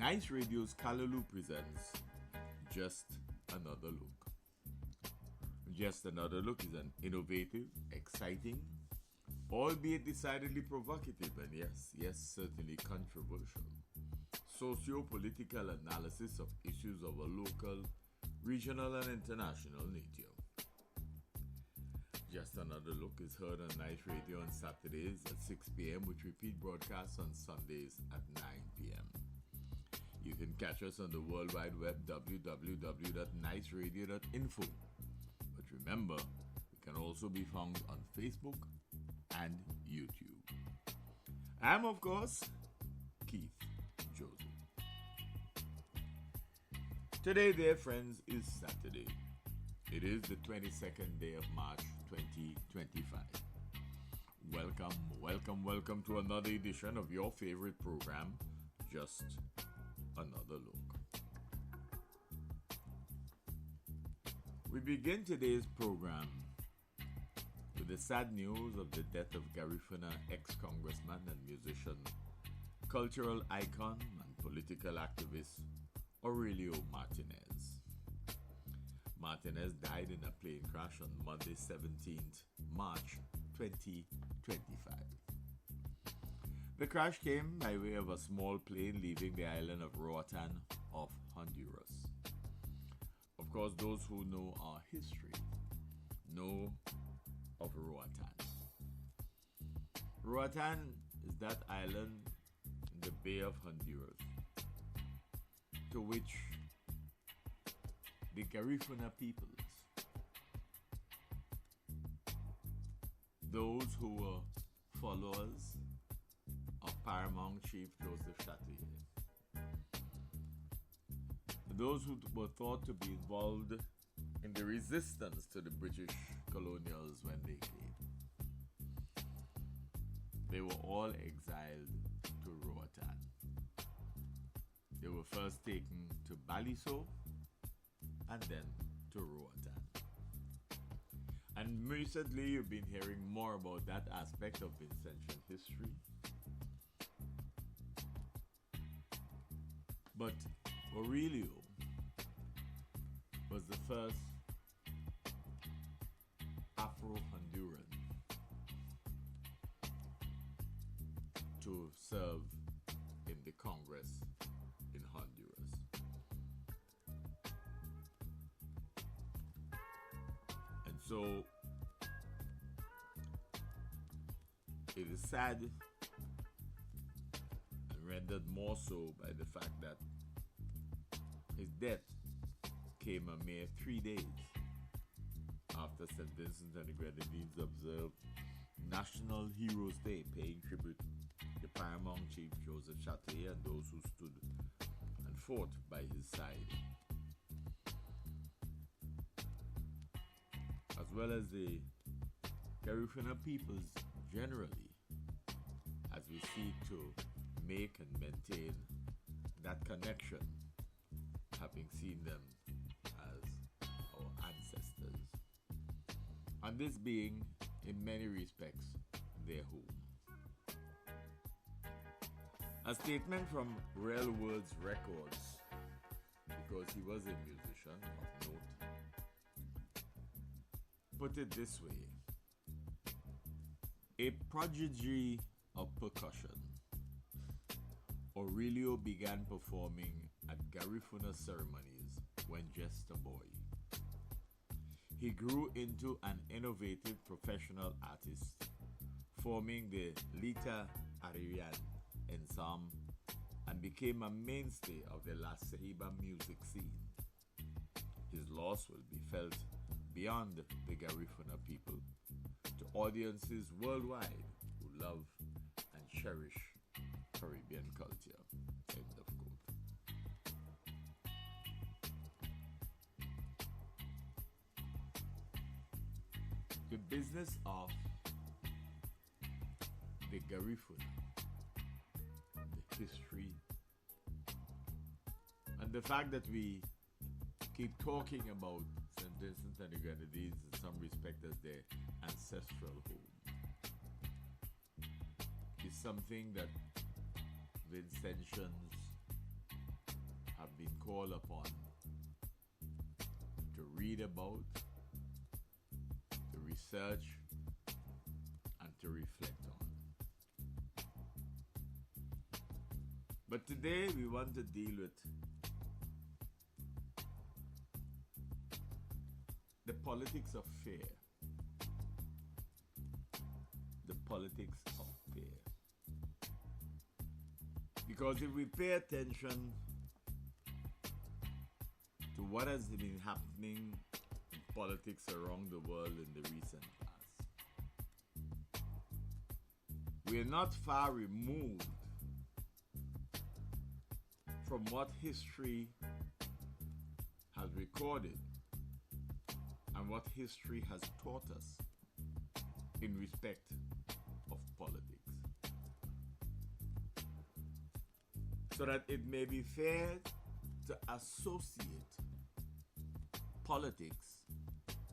Nice Radio's Kalulu presents Just Another Look. Just Another Look is an innovative, exciting, albeit decidedly provocative and yes, certainly controversial, socio-political analysis of issues of a local, regional and international nature. Just Another Look is heard on Nice Radio on Saturdays at 6 p.m. with repeat broadcasts on Sundays at 9 p.m. You can catch us on the World Wide Web www.niceradio.info. But remember, we can also be found on Facebook and YouTube. I'm, of course, Keith Joseph. Today, dear friends, is Saturday. It is the 22nd day of March 2025. Welcome to another edition of your favorite program, Just Another Look. We begin today's program with the sad news of the death of Garifuna ex-congressman and musician, cultural icon and political activist Aurelio Martinez. Martinez died in a plane crash on Monday 17th March 2025. The crash came by way of a small plane leaving the island of Roatan off Honduras. Of course, those who know our history know of Roatan. Roatan is that island in the Bay of Honduras to which the Garifuna peoples, those who were followers of Paramount Chief Joseph Chatelier, those who were thought to be involved in the resistance to the British colonials when they came, they were all exiled to Roatan. They were first taken to Baliso and then to Roatan. And recently you've been hearing more about that aspect of Vincentian history. But Aurelio was the first Afro-Honduran to serve in the Congress in Honduras. And so it is sad and rendered more so by the fact that his death came a mere 3 days after St. Vincent and the Grenadines observed National Heroes Day, paying tribute to Paramount Chief Joseph Chatelier and those who stood and fought by his side, as well as the Garifuna peoples generally, as we seek to make and maintain that connection, having seen them as our ancestors, and this being in many respects their home. A statement from Real Words Records, because he was a musician of note, put it this way: a prodigy of percussion, Aurelio began performing at Garifuna ceremonies when just a boy. He grew into an innovative professional artist, forming the Lita Arian ensemble and became a mainstay of the La Ceiba music scene. His loss will be felt beyond the Garifuna people to audiences worldwide who love and cherish Caribbean culture. End of quote. The business of the Garifuna, the history, and the fact that we keep talking about St. Vincent and the Grenadines in some respect as their ancestral home is something that Vincentians called upon to read about, to research, and to reflect on. But today we want to deal with the politics of fear. The politics of fear. Because if we pay attention to what has been happening in politics around the world in the recent past, we are not far removed from what history has recorded and what history has taught us in respect of politics. So that it may be fair to associate politics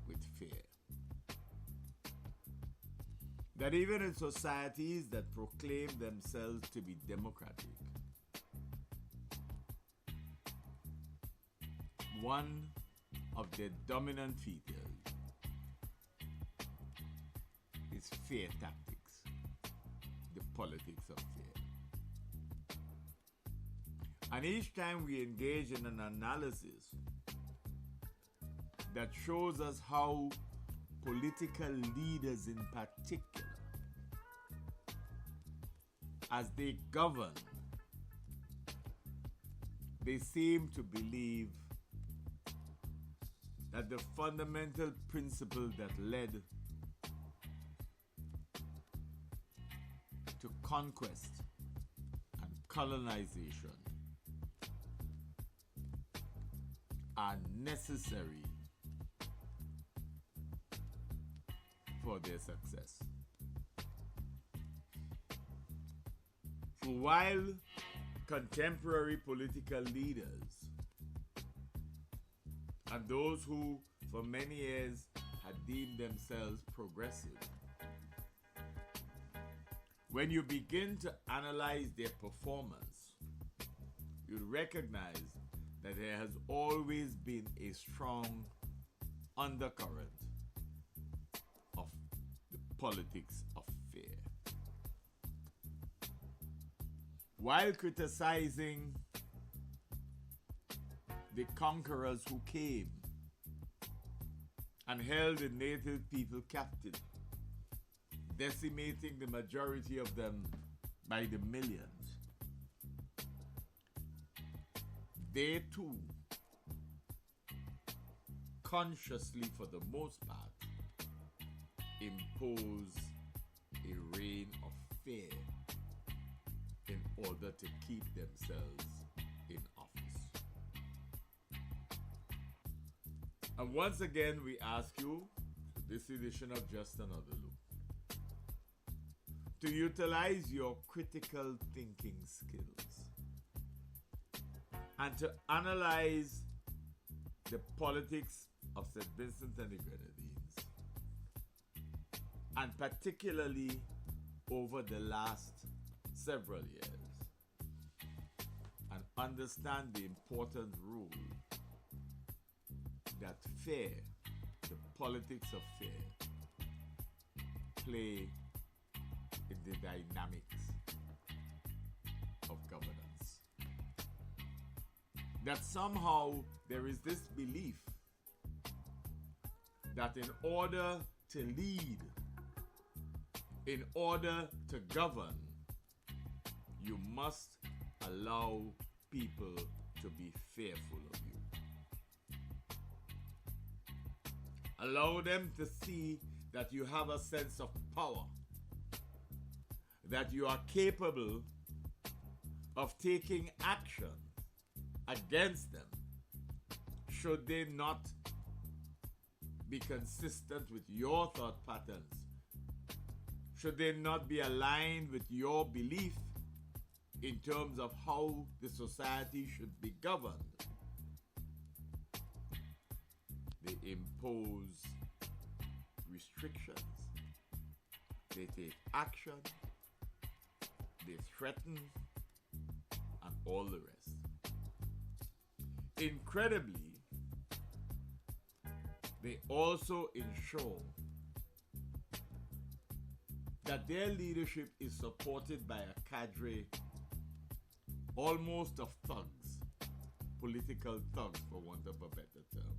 with fear. That even in societies that proclaim themselves to be democratic, one of their dominant features is fear tactics, the politics of fear. And each time we engage in an analysis that shows us how political leaders in particular, as they govern, they seem to believe that the fundamental principle that led to conquest and colonization are necessary for their success. So while contemporary political leaders and those who for many years had deemed themselves progressive, when you begin to analyze their performance, you recognize that there has always been a strong undercurrent of the politics of fear. While criticizing the conquerors who came and held the native people captive, decimating the majority of them by the millions, they too, consciously for the most part, impose a reign of fear in order to keep themselves in office. And once again, we ask you, this edition of Just Another Look, to utilize your critical thinking skills and to analyze the politics of St. Vincent and the Grenadines, and particularly over the last several years, and understand the important role that fear, the politics of fear, play in the dynamics of governance. That somehow there is this belief that in order to lead, in order to govern, you must allow people to be fearful of you. Allow them to see that you have a sense of power, that you are capable of taking action against them should they not be consistent with your thought patterns, should they not be aligned with your belief in terms of how the society should be governed. They impose restrictions, they take action, they threaten, and all the rest. incredibly, they also ensure that their leadership is supported by a cadre almost of thugs, political thugs for want of a better term.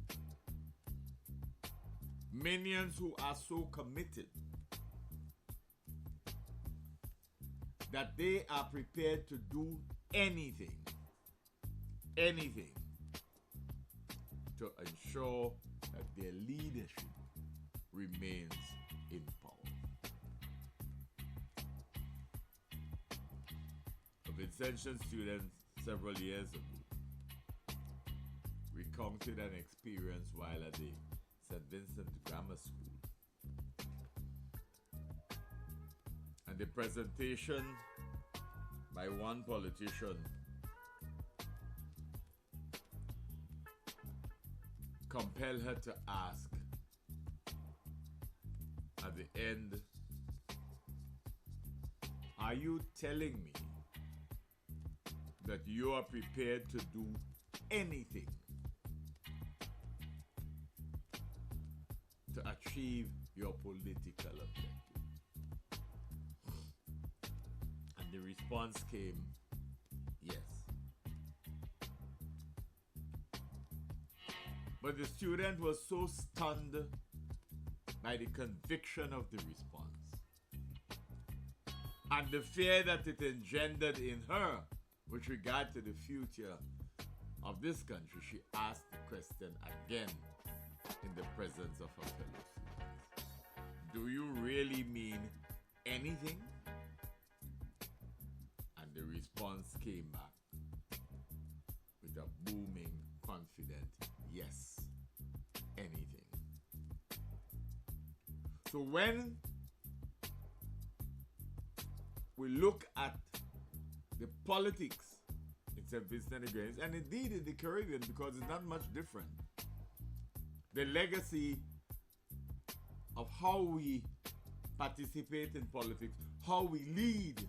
Minions who are so committed that they are prepared to do anything to ensure that their leadership remains in power. A Vincentian student several years ago recounted an experience while at the St. Vincent Grammar School. And the presentation by one politician compelled her to ask at the end, are you telling me that you are prepared to do anything to achieve your political objective? And the response came, yes. But the student was so stunned by the conviction of the response and the fear that it engendered in her with regard to the future of this country, she asked the question again in the presence of her fellow students. Do you really mean anything? And the response came back with a booming, confident yes, anything. So when we look at the politics in St. Vincent and the Grenadines, and indeed in the Caribbean, because it's not much different, the legacy of how we participate in politics, how we lead,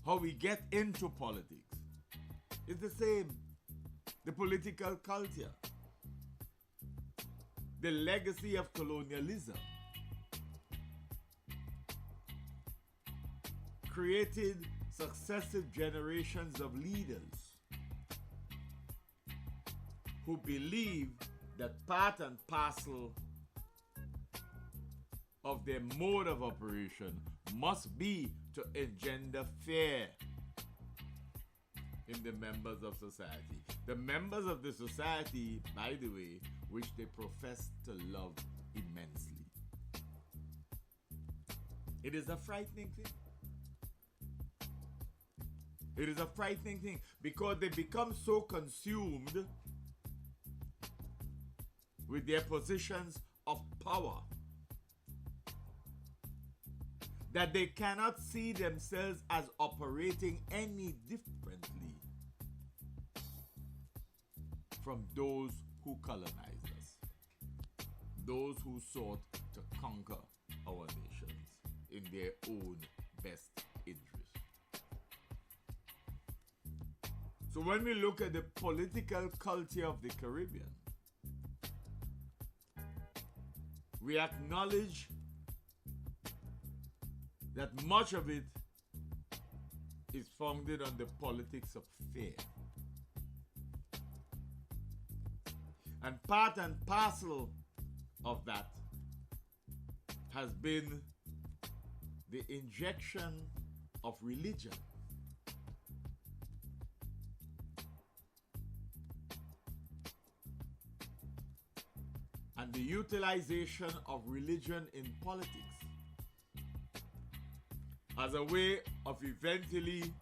how we get into politics, is the same. The political culture, the legacy of colonialism, created successive generations of leaders who believe that part and parcel of their mode of operation must be to engender fear in the members of society. The members of the society, by the way, which they profess to love immensely. It is a frightening thing. It is a frightening thing because they become so consumed with their positions of power that they cannot see themselves as operating any differently from those who colonized us, those who sought to conquer our nations in their own best interest. So when we look at the political culture of the Caribbean, we acknowledge that much of it is founded on the politics of fear. And part and parcel of that has been the injection of religion. And the utilization of religion in politics as a way of eventually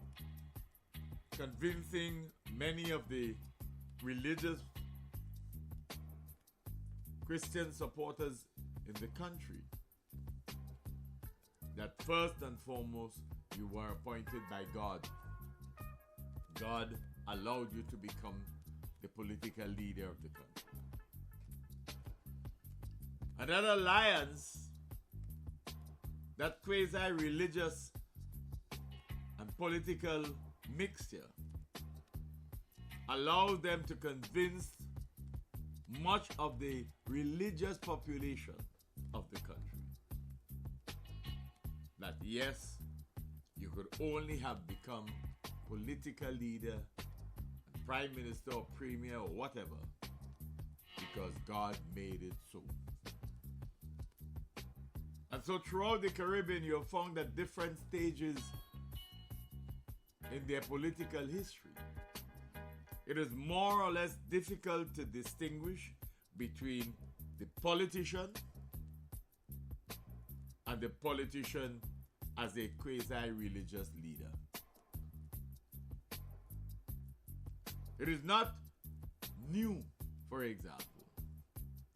convincing many of the religious Christian supporters in the country that first and foremost you were appointed by God. God allowed you to become the political leader of the country. And that alliance, that quasi-religious and political mixture, allows them to convince much of the religious population of the country that yes, you could only have become political leader, prime minister or premier or whatever because God made it so. And so throughout the Caribbean, you have found at different stages in their political history, it is more or less difficult to distinguish between the politician and the politician as a quasi-religious leader. It is not new, for example,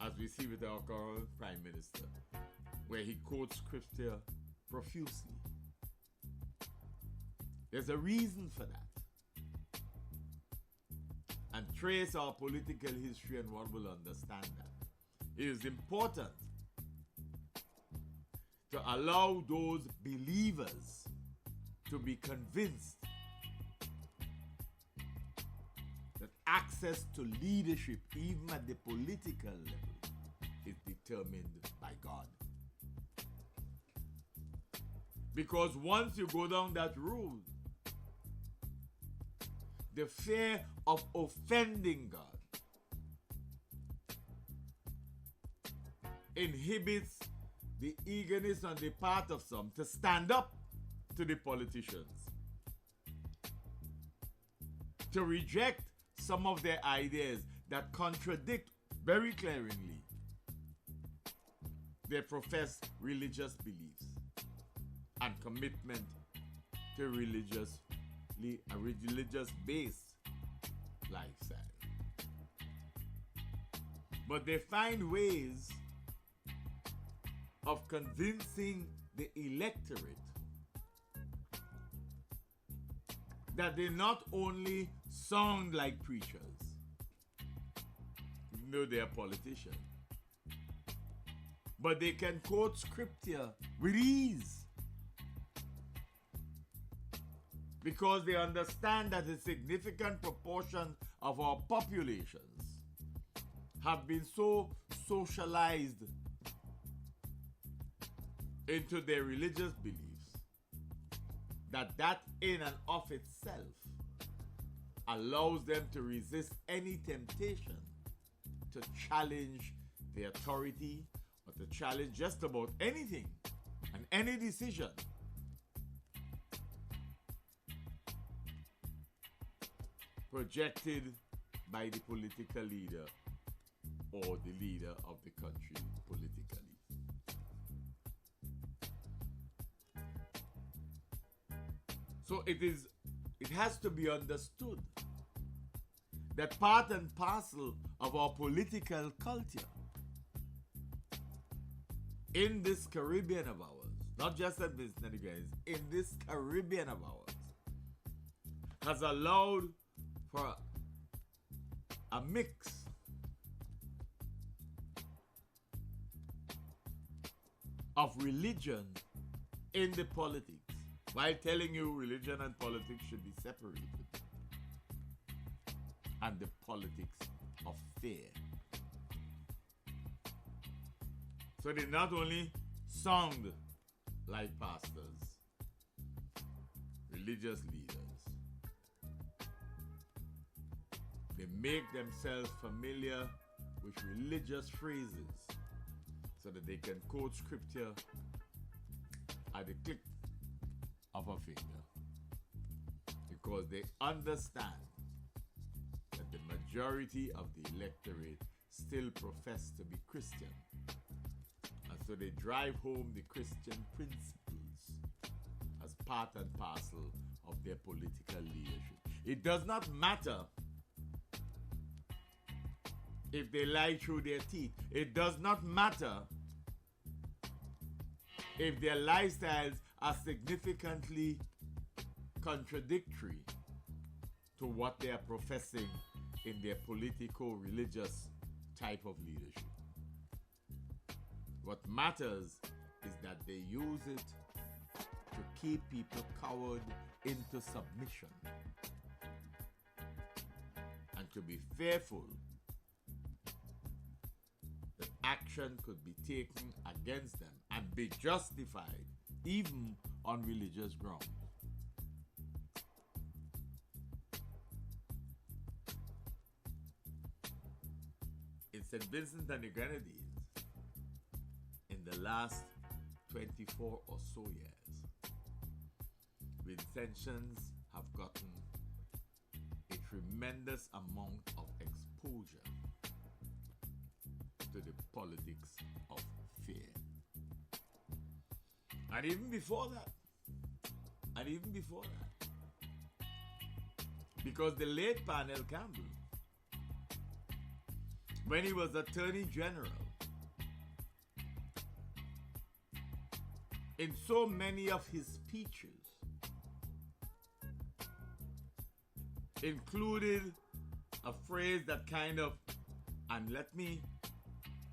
as we see with our current Prime Minister, where he quotes scripture profusely. There's a reason for that. And trace our political history and one will understand that. It is important to allow those believers to be convinced that access to leadership, even at the political level, is determined by God. Because once you go down that road, the fear of offending God inhibits the eagerness on the part of some to stand up to the politicians, to reject some of their ideas that contradict very glaringly their professed religious beliefs and commitment to a religious-based lifestyle. But they find ways of convincing the electorate that they not only sound like preachers, even though they are politicians, but they can quote scripture with ease. Because they understand that a significant proportion of our populations have been so socialized into their religious beliefs that in and of itself allows them to resist any temptation to challenge the authority or to challenge just about anything and any decision projected by the political leader or the leader of the country politically. So it has to be understood that part and parcel of our political culture in this Caribbean of ours, not just at West Indies, in this Caribbean of ours, has allowed for a mix of religion in the politics, while telling you religion and politics should be separated, and the politics of fear. So they not only sound like pastors, religious leaders, they make themselves familiar with religious phrases so that they can quote scripture at the click of a finger, because they understand that the majority of the electorate still profess to be Christian, and so they drive home the Christian principles as part and parcel of their political leadership. It does not matter if they lie through their teeth. It does not matter if their lifestyles are significantly contradictory to what they are professing in their politico-religious type of leadership. What matters is that they use it to keep people cowered into submission. and to be fearful that action could be taken against them and be justified even on religious grounds. In St. Vincent and the Grenadines, in the last 24 or so years, Vincentians have gotten a tremendous amount of exposure to the politics of fear. And even before that, because the late Parnell Campbell, when he was Attorney General, in so many of his speeches, included a phrase that kind of, and let me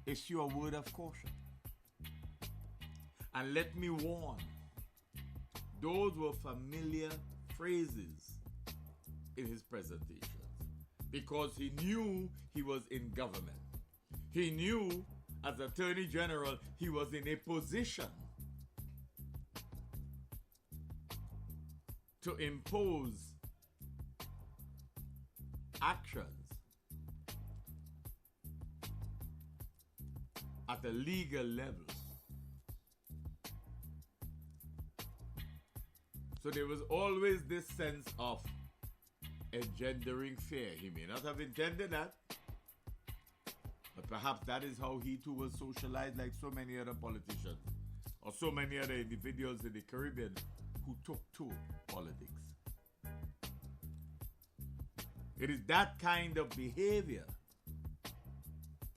issue a word of caution, and let me warn. Those were familiar phrases in his presentations because he knew he was in government. He knew as Attorney General he was in a position to impose actions at a legal level. So there was always this sense of engendering fear. He may not have intended that, but perhaps that is how he too was socialized, like so many other politicians or so many other individuals in the Caribbean who took to politics. It is that kind of behavior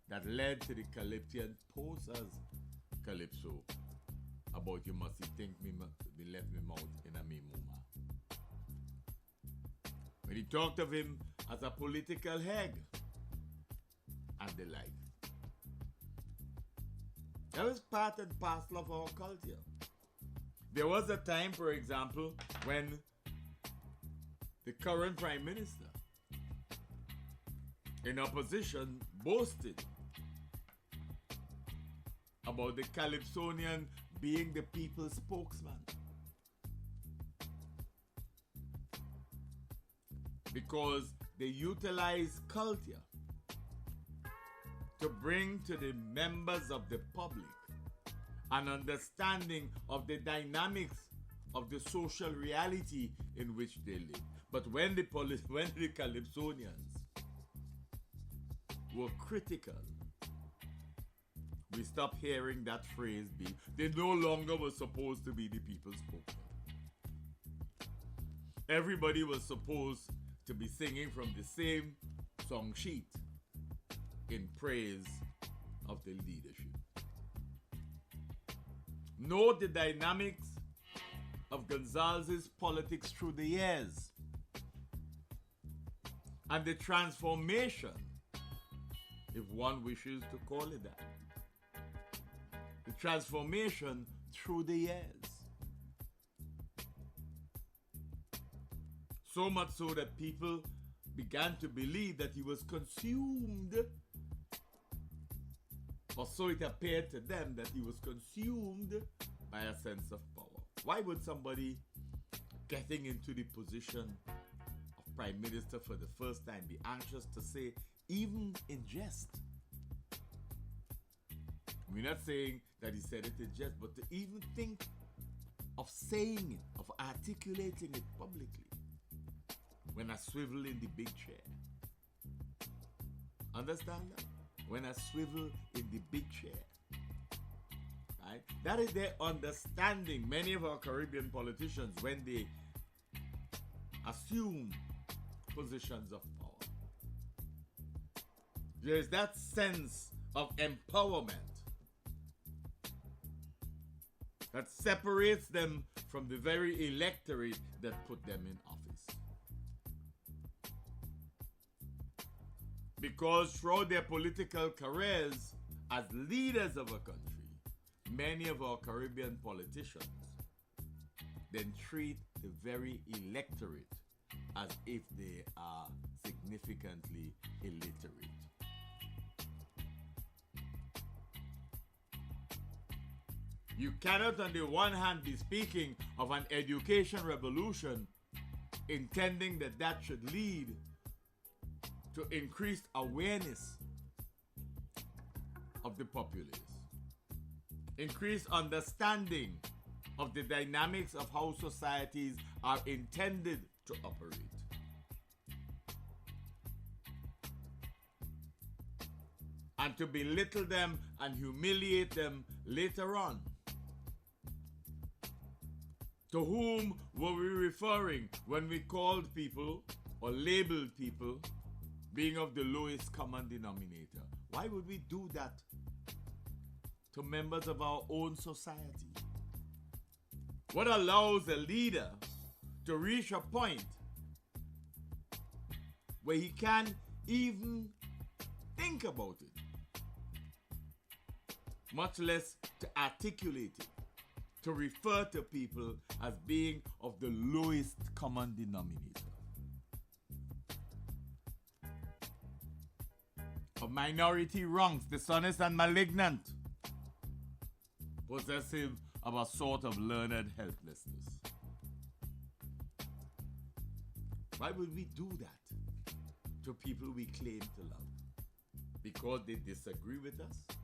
that led to the Calyptian post as Calypso about you must think me left me mouth in a me muma. When he talked of him as a political hag and the like. That was part and parcel of our culture. There was a time, for example, when the current Prime Minister in opposition boasted about the Calypsonian being the people's spokesman. Because they utilize culture to bring to the members of the public an understanding of the dynamics of the social reality in which they live. But when the Calypsonians were critical, we stopped hearing that phrase being, they no longer were supposed to be the people's spokesman. Everybody was supposed to be singing from the same song sheet in praise of the leadership. Note the dynamics of Gonzalez's politics through the years and the transformation, if one wishes to call it that. The transformation through the years. So much so that people began to believe that he was consumed, or so it appeared to them that he was consumed by a sense of power. Why would somebody getting into the position of Prime Minister for the first time be anxious to say, even in jest? We're not saying that he said it in jest, but to even think of saying it, of articulating it publicly, when I swivel in the big chair. Understand that? When I swivel in the big chair. Right? That is their understanding. Many of our Caribbean politicians, when they assume positions of power, there is that sense of empowerment that separates them from the very electorate that put them in office. Because throughout their political careers as leaders of a country, many of our Caribbean politicians then treat the very electorate as if they are significantly illiterate. You cannot, on the one hand, be speaking of an education revolution, intending that that should lead to increased awareness of the populace, increased understanding of the dynamics of how societies are intended to operate. And to belittle them and humiliate them later on. To whom were we referring when we called people or labeled people being of the lowest common denominator? Why would we do that to members of our own society? What allows a leader to reach a point where he can't even think about it, much less to articulate it, to refer to people as being of the lowest common denominator, of minority wrongs, dishonest and malignant, possessive of a sort of learned helplessness? Why would we do that to people we claim to love? Because they disagree with us?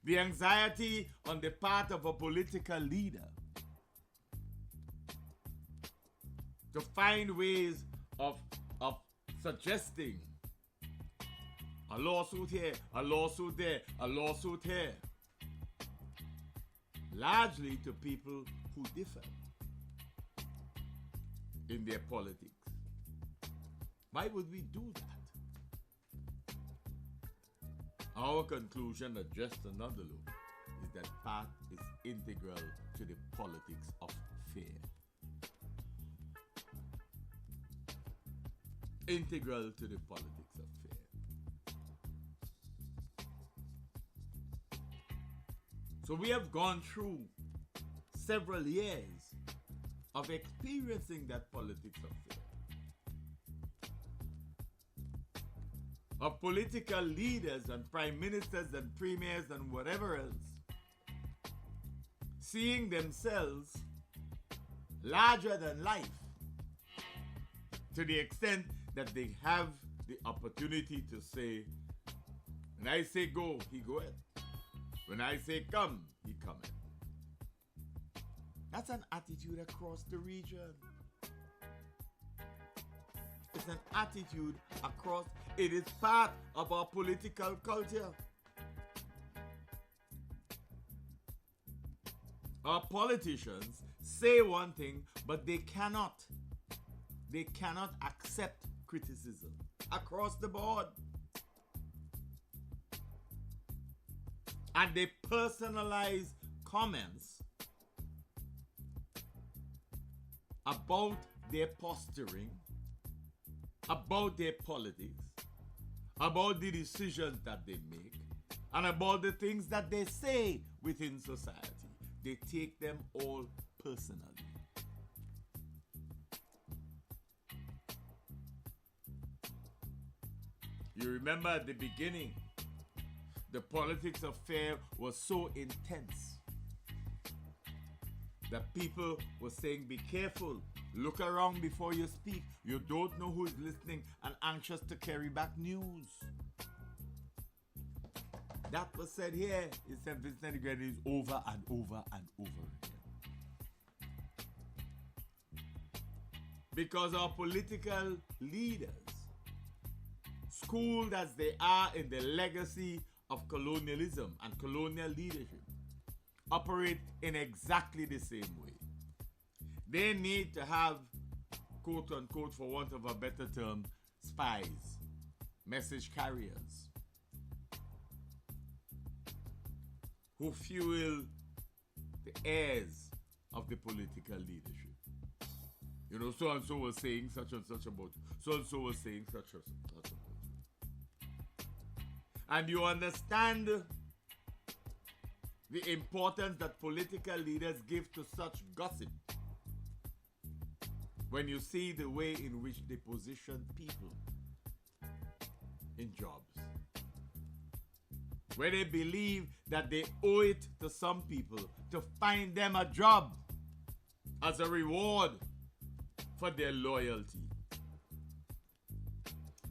The anxiety on the part of a political leader to find ways of suggesting a lawsuit here, a lawsuit there, a lawsuit here, largely to people who differ in their politics. Why would we do that? Our conclusion at just another look is that part is integral to the politics of fear. Integral to the politics of fear. So we have gone through several years of experiencing that politics of fear. Of political leaders and prime ministers and premiers and whatever else seeing themselves larger than life to the extent that they have the opportunity to say, when I say go, he goeth. When I say come, he cometh. That's an attitude across the region. It's an attitude across. It is part of our political culture. Our politicians say one thing, but they cannot accept criticism across the board. And they personalize comments about their posturing, about their politics, about the decisions that they make, and about the things that they say within society. They take them all personally. You remember at the beginning, the politics of fear was so intense that people were saying, be careful, look around before you speak. You don't know who is listening and anxious to carry back news. That was said here in St. Vincent and the Grenadines over and over and over again. Because our political leaders, schooled as they are in the legacy of colonialism and colonial leadership, operate in exactly the same way. They need to have, quote unquote, for want of a better term, spies, message carriers, who fuel the airs of the political leadership. You know, so and so was saying such and such about you. So and so was saying such and such about you. And you understand the importance that political leaders give to such gossip. when you see the way in which they position people in jobs, where they believe that they owe it to some people to find them a job as a reward for their loyalty.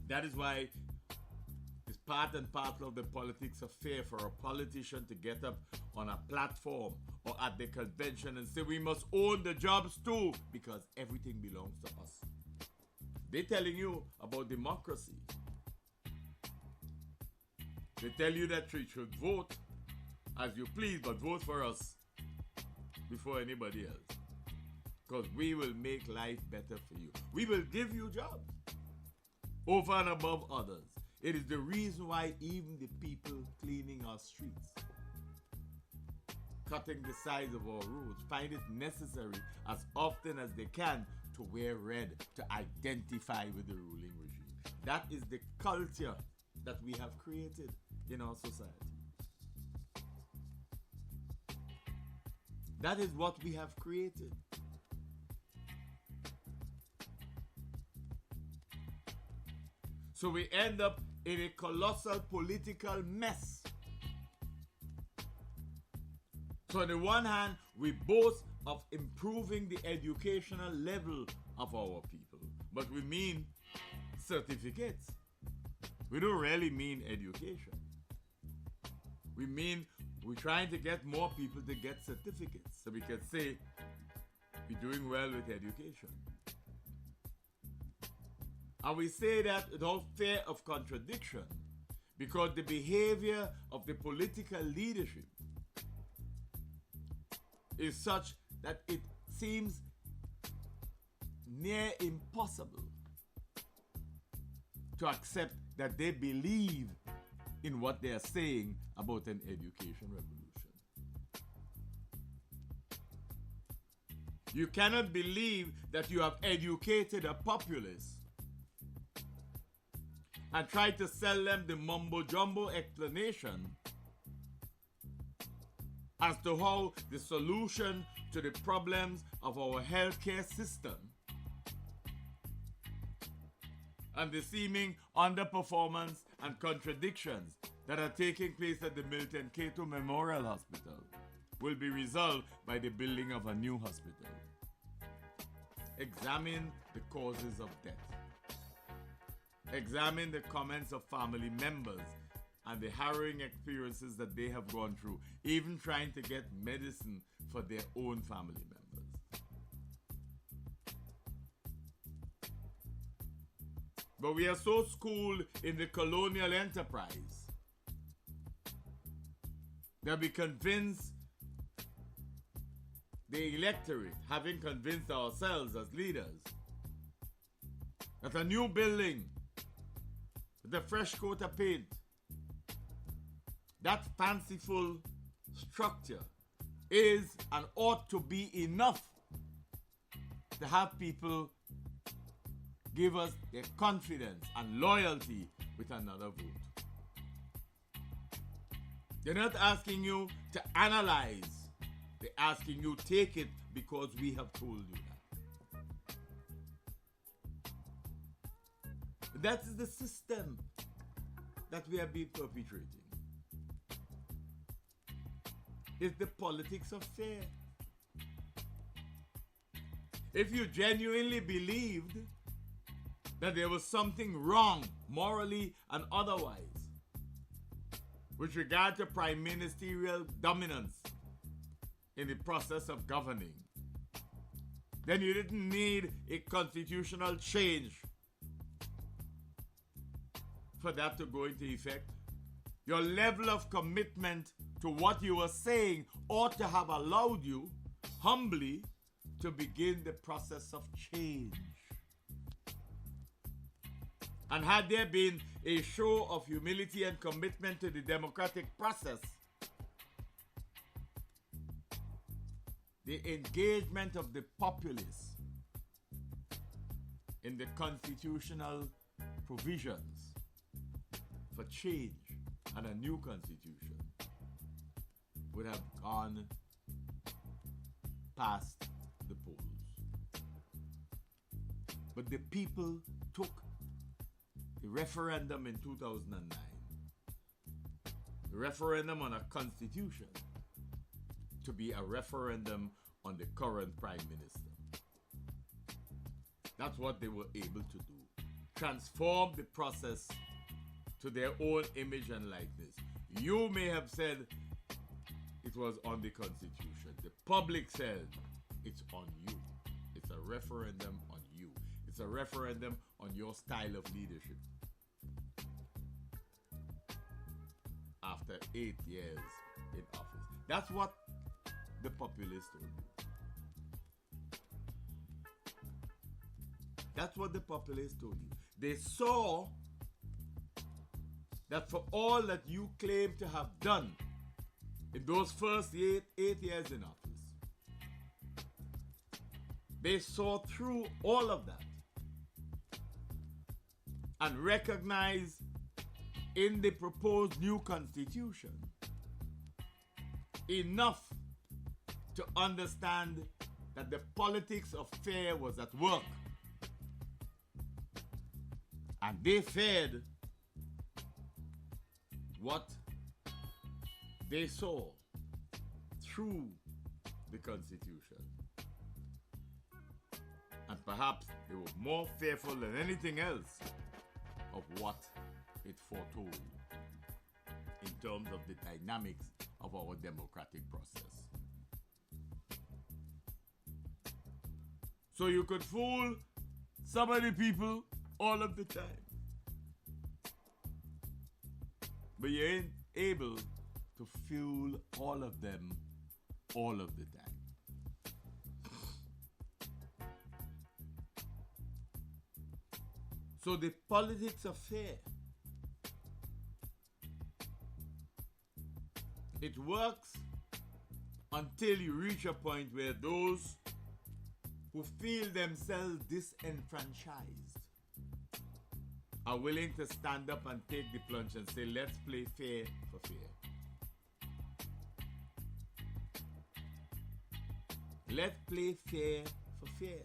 That is why it's part and parcel of the politics affair for a politician to get up on a platform or at the convention and say we must own the jobs too because everything belongs to us. They're telling you about democracy. They tell you that you should vote as you please, but vote for us before anybody else. Because we will make life better for you. We will give you jobs over and above others. It is the reason why even the people cleaning our streets, cutting the sides of our roads, find it necessary as often as they can to wear red to identify with the ruling regime. That is the culture that we have created in our society. That is what we have created. So we end up in a colossal political mess. So on the one hand, we boast of improving the educational level of our people, but we mean certificates. We don't really mean education. We mean we're trying to get more people to get certificates so we can say we're doing well with education. And we say that without fear of contradiction because the behavior of the political leadership is such that it seems near impossible to accept that they believe in what they are saying about an education revolution. You cannot believe that you have educated a populace and try to sell them the mumbo-jumbo explanation as to how the solution to the problems of our healthcare system and the seeming underperformance and contradictions that are taking place at the Milton Cato Memorial Hospital will be resolved by the building of a new hospital. Examine the causes of death. Examine the comments of family members and the harrowing experiences that they have gone through, even trying to get medicine for their own family members. But we are so schooled in the colonial enterprise that we convince the electorate, having convinced ourselves as leaders, that a new building with a fresh coat of paint, that fanciful structure is and ought to be enough to have people give us their confidence and loyalty with another vote. They're not asking you to analyze. They're asking you take it because we have told you that. That is the system that we have been perpetrating. It's the politics of fear. If you genuinely believed that there was something wrong, morally and otherwise, with regard to prime ministerial dominance in the process of governing, then you didn't need a constitutional change for that to go into effect. Your level of commitment to what you were saying ought to have allowed you humbly to begin the process of change. And had there been a show of humility and commitment to the democratic process, the engagement of the populace in the constitutional provisions for change and a new constitution would have gone past the polls. But the people took the referendum in 2009, the referendum on a constitution, to be a referendum on the current prime minister. That's what they were able to do. Transform the process to their own image and likeness. You may have said it was on the constitution. The public said it's on you. It's a referendum on you. It's a referendum on your style of leadership. After 8 years in office. That's what the populace told you. That's what the populace told you. They saw that for all that you claim to have done in those first 8 years in office, they saw through all of that and recognized in the proposed new constitution enough to understand that the politics of fear was at work. And they feared what they saw through the constitution. And perhaps they were more fearful than anything else of what it foretold in terms of the dynamics of our democratic process. So you could fool so many people all of the time, but you ain't able to fool all of them all of the time. So the politics of fear, it works until you reach a point where those who feel themselves disenfranchised are willing to stand up and take the plunge and say, let's play fair for fair. Let's play fair for fair.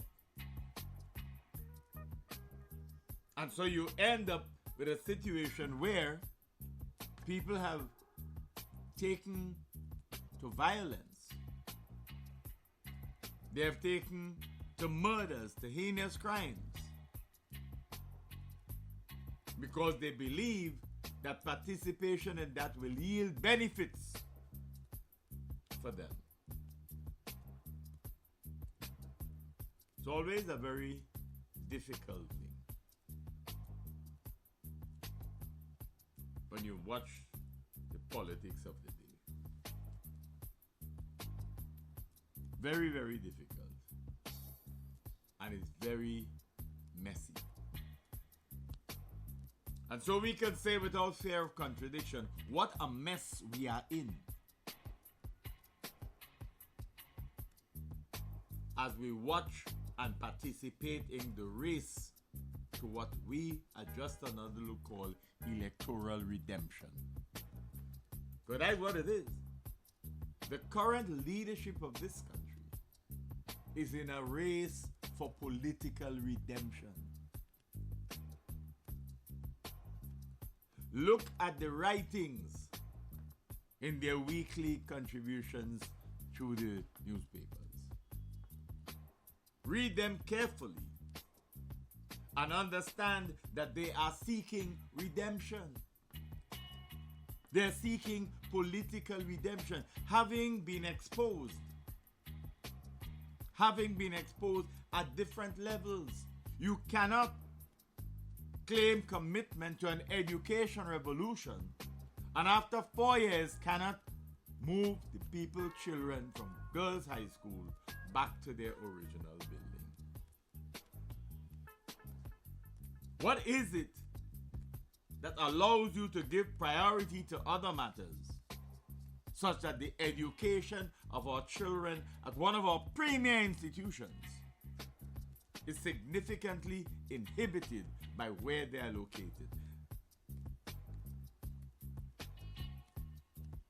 And so you end up with a situation where people have taken to violence. They have taken to murders, to heinous crimes, because they believe that participation in that will yield benefits for them. It's always a very difficult thing when you watch the politics of the day. Very, very difficult. And it's very messy. And so we can say without fear of contradiction, what a mess we are in as we watch and participate in the race to what we at Just Another Look call electoral redemption. But that's what it is. The current leadership of this country is in a race for political redemption. Look at the writings in their weekly contributions through the newspapers. Read them carefully and understand that they are seeking redemption. They're seeking political redemption, having been exposed at different levels. You cannot claim commitment to an education revolution and after 4 years cannot move the people's children from girls' high school back to their original building. What is it that allows you to give priority to other matters, such that the education of our children at one of our premier institutions is significantly inhibited by where they are located?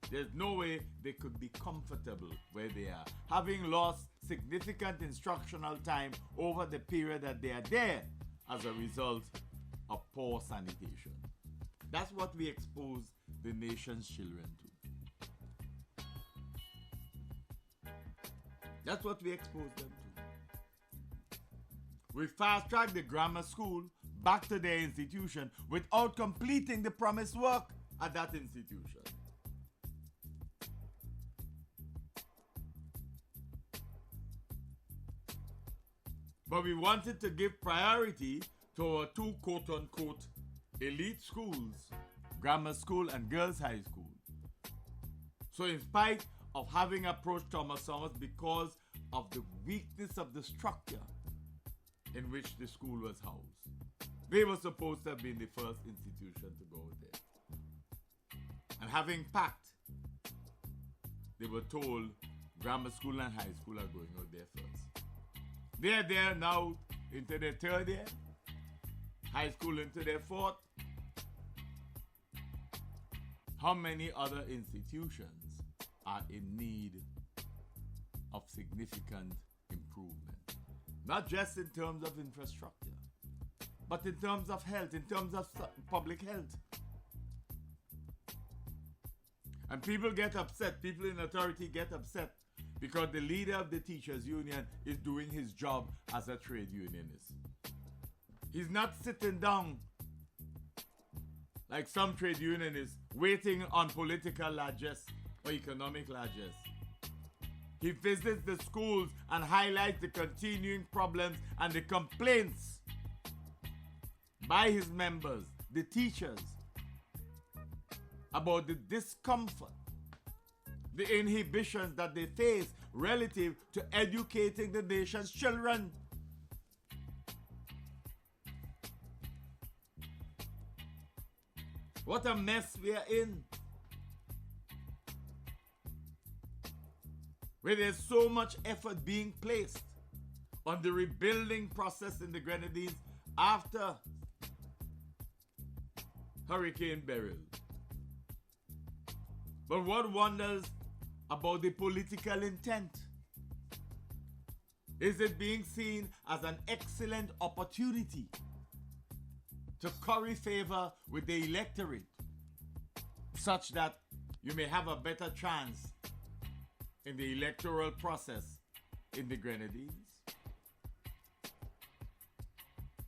There's no way they could be comfortable where they are, having lost significant instructional time over the period that they are there as a result of poor sanitation. That's what we expose the nation's children to. That's what we expose them to. We fast-track the grammar school back to their institution without completing the promised work at that institution. But we wanted to give priority to our two quote-unquote elite schools, grammar school and girls' high school. So in spite of having approached Thomas Somers because of the weakness of the structure in which the school was housed, they were supposed to have been the first institution to go there. And having packed, they were told grammar school and high school are going out there first. They are there now into their third year, high school into their fourth. How many other institutions are in need of significant improvement? Not just in terms of infrastructure, but in terms of health, in terms of public health. And people get upset, people in authority get upset because the leader of the teachers union is doing his job as a trade unionist. He's not sitting down like some trade unionists waiting on political largesse or economic largesse. He visits the schools and highlights the continuing problems and the complaints by his members, the teachers, about the discomfort, the inhibitions that they face relative to educating the nation's children. What a mess we are in, where there's so much effort being placed on the rebuilding process in the Grenadines after Hurricane Beryl. But what wonders about the political intent? Is it being seen as an excellent opportunity to curry favor with the electorate such that you may have a better chance in the electoral process in the Grenadines?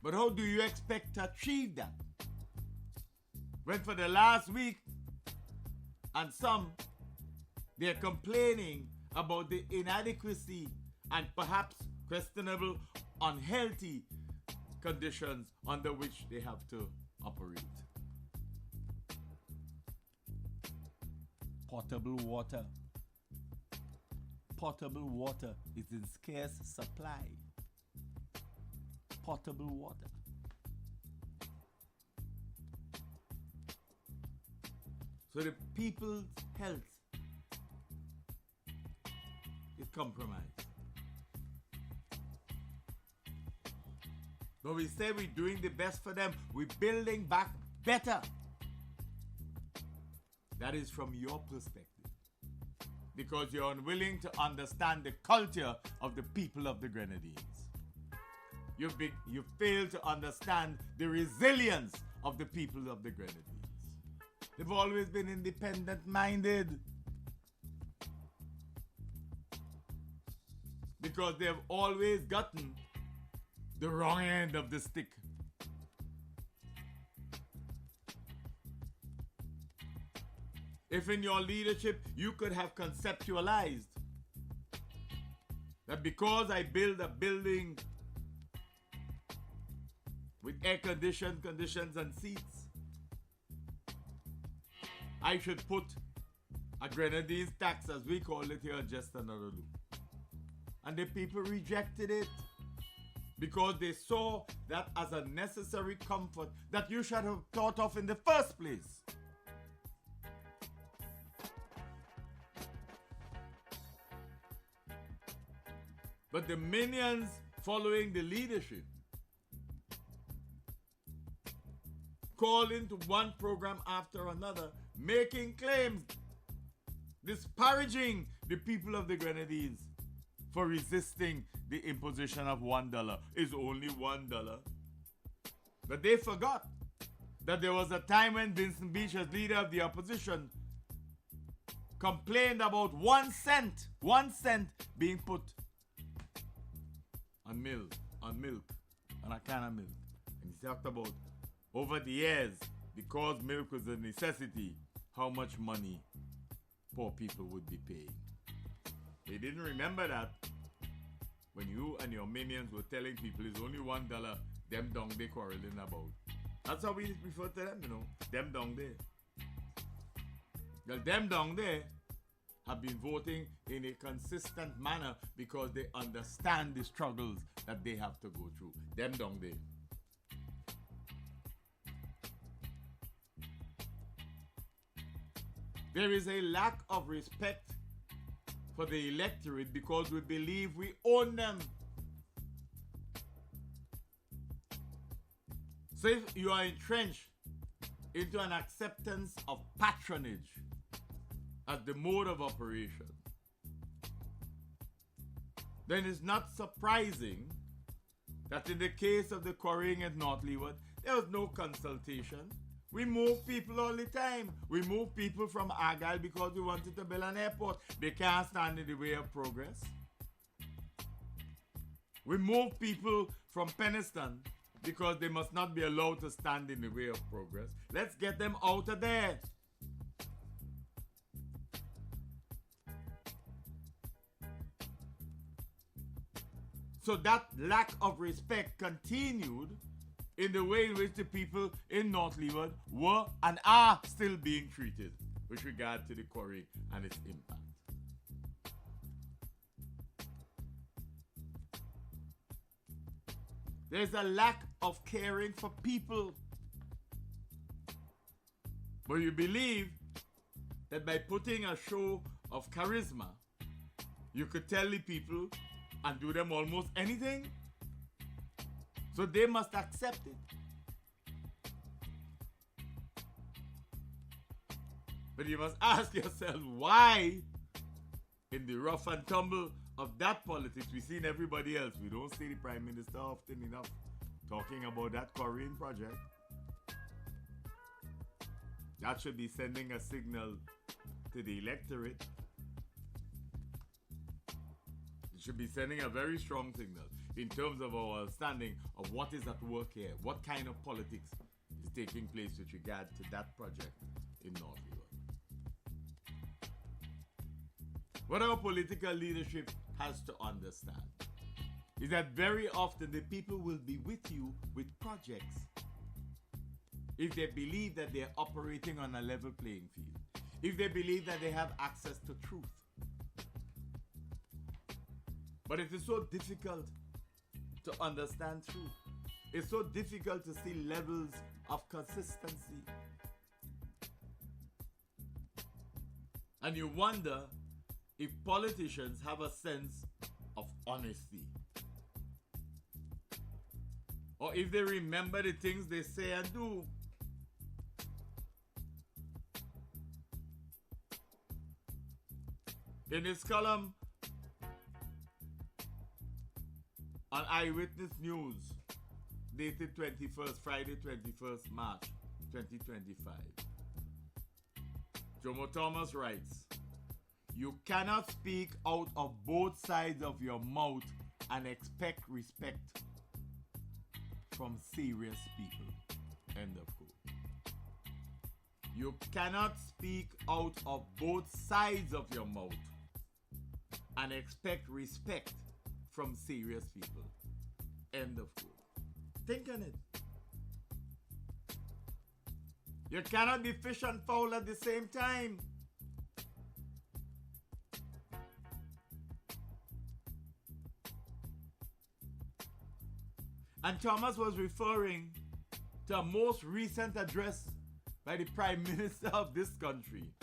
But how do you expect to achieve that when for the last week and some they're complaining about the inadequacy and perhaps questionable, unhealthy conditions under which they have to operate? Potable water. Potable water is in scarce supply. Potable water. So the people's health is compromised. But we say we're doing the best for them. We're building back better. That is from your perspective. Because you're unwilling to understand the culture of the people of the Grenadines. You fail to understand the resilience of the people of the Grenadines. They've always been independent-minded. Because they've always gotten the wrong end of the stick. If in your leadership you could have conceptualized that because I build a building with air-conditioned conditions and seats, I should put a Grenadines tax, as we call it here, just another loop. And the people rejected it because they saw that as a necessary comfort that you should have thought of in the first place. But the minions following the leadership call into one program after another, making claims disparaging the people of the Grenadines for resisting the imposition of $1. It's only $1. But they forgot that there was a time when Vincent Beach, as leader of the opposition, complained about 1 cent being put on milk, on a can of milk. And he talked about over the years, because milk was a necessity, how much money poor people would be paying. They didn't remember that when you and your minions were telling people it's only $1, them down they quarreling about. That's how we refer to them, them down there. Well, them down there have been voting in a consistent manner because they understand the struggles that they have to go through. Them down there. There is a lack of respect for the electorate because we believe we own them. So if you are entrenched into an acceptance of patronage as the mode of operation, then it's not surprising that in the case of the quarrying at North Leeward, there was no consultation. We move people all the time. We move people from Argyle because we wanted to build an airport. They can't stand in the way of progress. We move people from Penistone because they must not be allowed to stand in the way of progress. Let's get them out of there. So that lack of respect continued in the way in which the people in North Leeward were and are still being treated with regard to the quarry and its impact. There's a lack of caring for people. But you believe that by putting a show of charisma, you could tell the people and do them almost anything. So they must accept it. But you must ask yourself why, in the rough and tumble of that politics, we've seen everybody else. We don't see the Prime Minister often enough talking about that quarrying project. That should be sending a signal to the electorate. It should be sending a very strong signal in terms of our understanding of what is at work here, what kind of politics is taking place with regard to that project in North Leeward. What our political leadership has to understand is that very often the people will be with you with projects if they believe that they're operating on a level playing field, if they believe that they have access to truth. But it is so difficult to understand truth. It's so difficult to see levels of consistency. And you wonder if politicians have a sense of honesty, or if they remember the things they say and do. In his column on Eyewitness News, dated Friday 21st March 2025, Jomo Thomas writes, "You cannot speak out of both sides of your mouth and expect respect from serious people." End of quote. You cannot speak out of both sides of your mouth and expect respect from serious people. End of quote. Think on it. You cannot be fish and fowl at the same time. And Thomas was referring to a most recent address by the Prime Minister of this country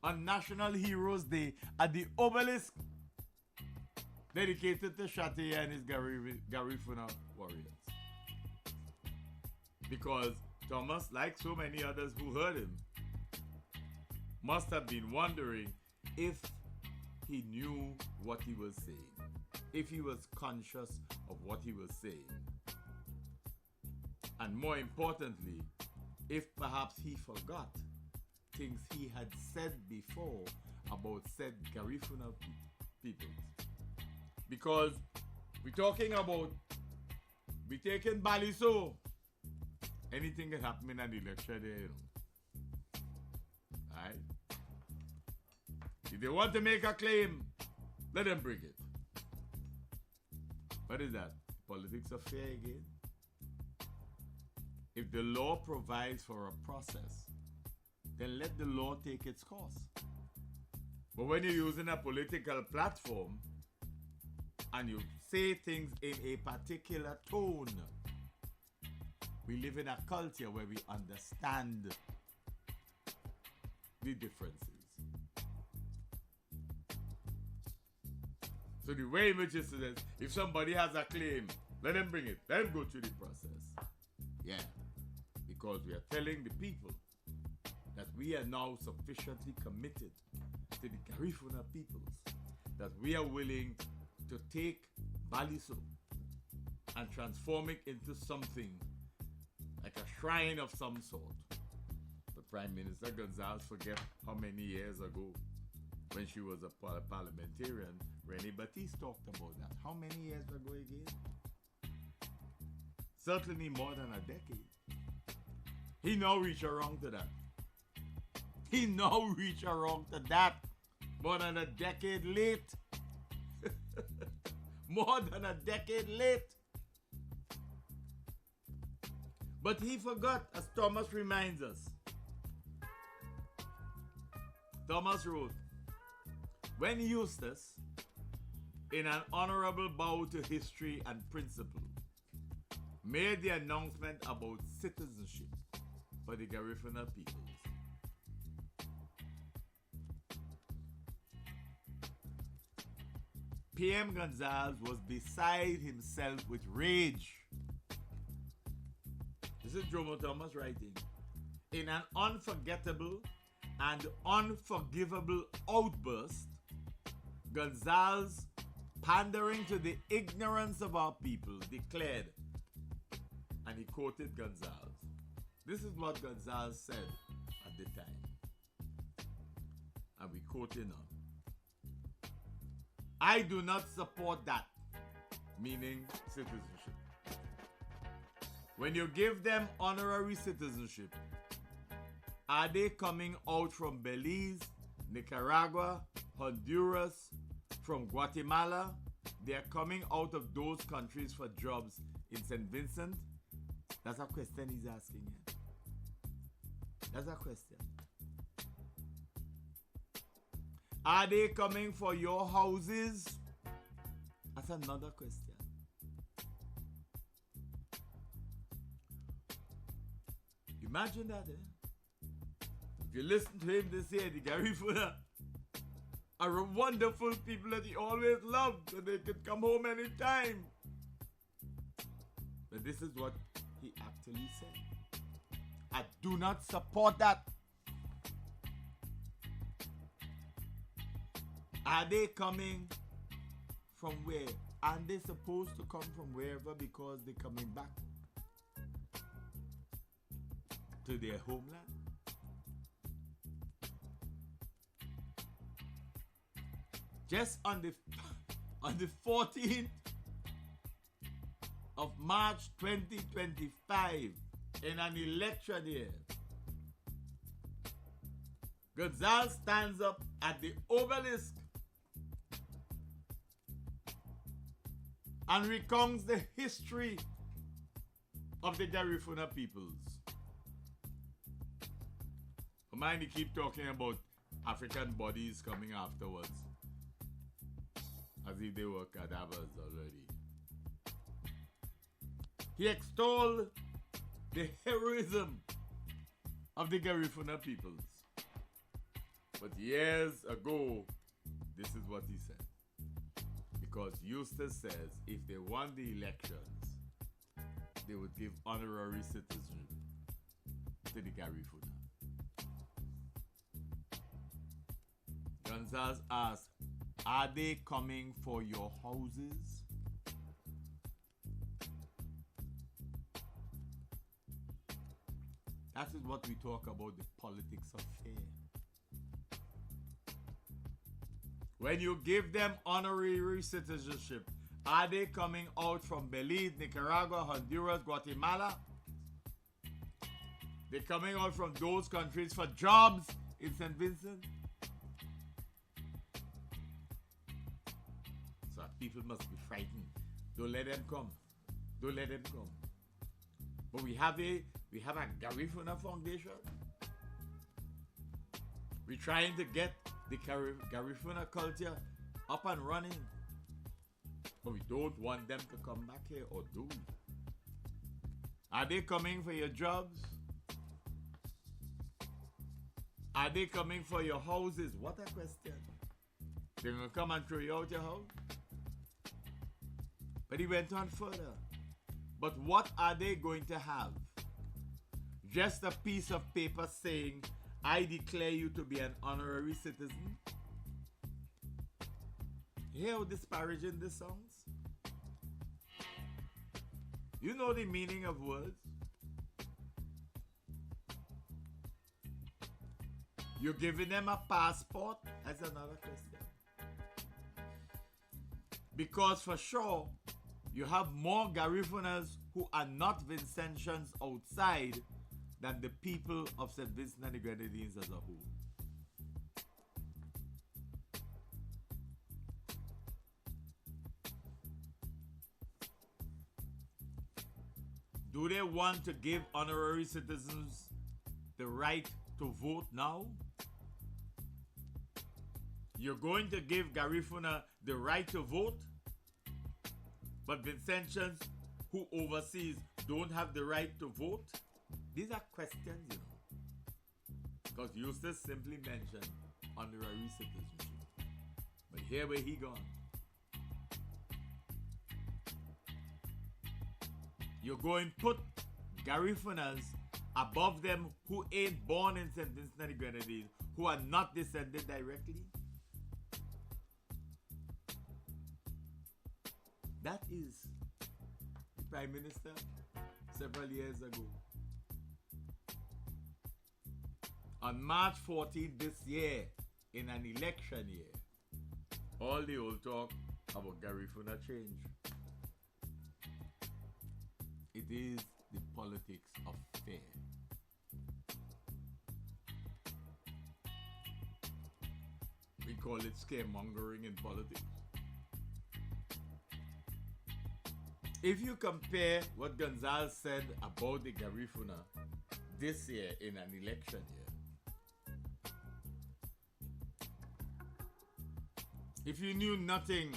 on National Heroes Day at the obelisk dedicated to Shattey and his Garifuna warriors. Because Thomas, like so many others who heard him, must have been wondering if he knew what he was saying, if he was conscious of what he was saying, and more importantly, if perhaps he forgot things he had said before about said Garifuna people. Because we're talking about, we taking Baliso. Anything can happen in an election there, you know. Alright? If they want to make a claim, let them bring it. What is that? Politics of fear again? If the law provides for a process, then let the law take its course. But when you're using a political platform and you say things in a particular tone, we live in a culture where we understand the differences. So the way in which it says, if somebody has a claim, let them bring it. Let them go through the process. Yeah. Because we are telling the people that we are now sufficiently committed to the Garifuna peoples, that we are willing to take Baliso and transform it into something like a shrine of some sort. But Prime Minister Gonzalez forget how many years ago, when she was a parliamentarian, René Batiste talked about that. How many years ago again? Certainly more than a decade. He now reach around to that. He now reach around to that. More than a decade late. More than a decade late. But he forgot, as Thomas reminds us. Thomas wrote, when Eustace, in an honorable bow to history and principle, made the announcement about citizenship for the Garifuna peoples, PM Gonzalez was beside himself with rage. This is Jomo Thomas writing. In an unforgettable and unforgivable outburst, Gonzalez, pandering to the ignorance of our people, declared, and he quoted Gonzalez. This is what Gonzalez said at the time. And we quoting on. I do not support that, meaning citizenship. When you give them honorary citizenship, are they coming out from Belize, Nicaragua, Honduras, from Guatemala? They are coming out of those countries for jobs in St. Vincent? That's a question he's asking here. That's a question. Are they coming for your houses? That's another question. Imagine that, eh? If you listen to him this year, the Garifuna are a wonderful people that he always loved, and they could come home anytime. But this is what he actually said. I do not support that. Are they coming from where? Aren't they supposed to come from wherever because they're coming back to their homeland? Just on the 14th of March 2025, in an election year, Gonzalez stands up at the obelisk and recounts the history of the Garifuna peoples. Mind you keep talking about African bodies coming afterwards, as if they were cadavers already. He extolled the heroism of the Garifuna peoples. But years ago, this is what he said. Because Eustace says if they won the elections, they would give honorary citizenship to the Garifuna. You Gonzalez asked, are they coming for your houses? That is what we talk about, the politics of fear. When you give them honorary citizenship, are they coming out from Belize, Nicaragua, Honduras, Guatemala? They're coming out from those countries for jobs in St. Vincent? So people must be frightened. Don't let them come. Don't let them come. But we have a Garifuna Foundation. We're trying to get the Garifuna culture up and running. But we don't want them to come back here, or do we? Are they coming for your jobs? Are they coming for your houses? What a question. They're going to come and throw you out your house? But he went on further. But what are they going to have? Just a piece of paper saying, I declare you to be an honorary citizen? You hear how disparaging this sounds? You know the meaning of words? You're giving them a passport? That's another question. Because for sure, you have more Garifunas who are not Vincentians outside than the people of St. Vincent and the Grenadines as a whole. Do they want to give honorary citizens the right to vote now? You're going to give Garifuna the right to vote, but Vincentians who overseas don't have the right to vote? These are questions, you know. Because Eustace simply mentioned honorary citizenship. But here where he gone. You're going to put Garifunas above them who ain't born in St. Vincent and the Grenadines, who are not descended directly? That is the Prime Minister several years ago. On March 14th this year, in an election year, all the old talk about Garifuna change. It is the politics of fear. We call it scaremongering in politics. If you compare what Gonzalez said about the Garifuna this year in an election year, if you knew nothing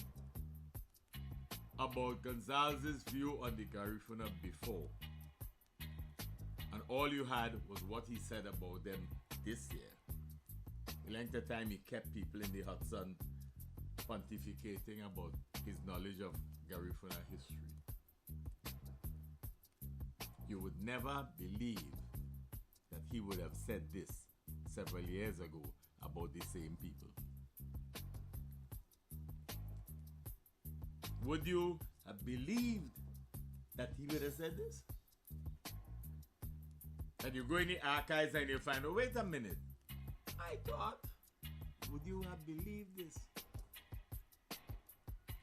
about Gonzalez's view on the Garifuna before, and all you had was what he said about them this year, the length of time he kept people in the hot sun pontificating about his knowledge of Garifuna history, you would never believe that he would have said this several years ago about the same people. Would you have believed that he would have said this? And you go in the archives and you find, oh, wait a minute. I thought, would you have believed this?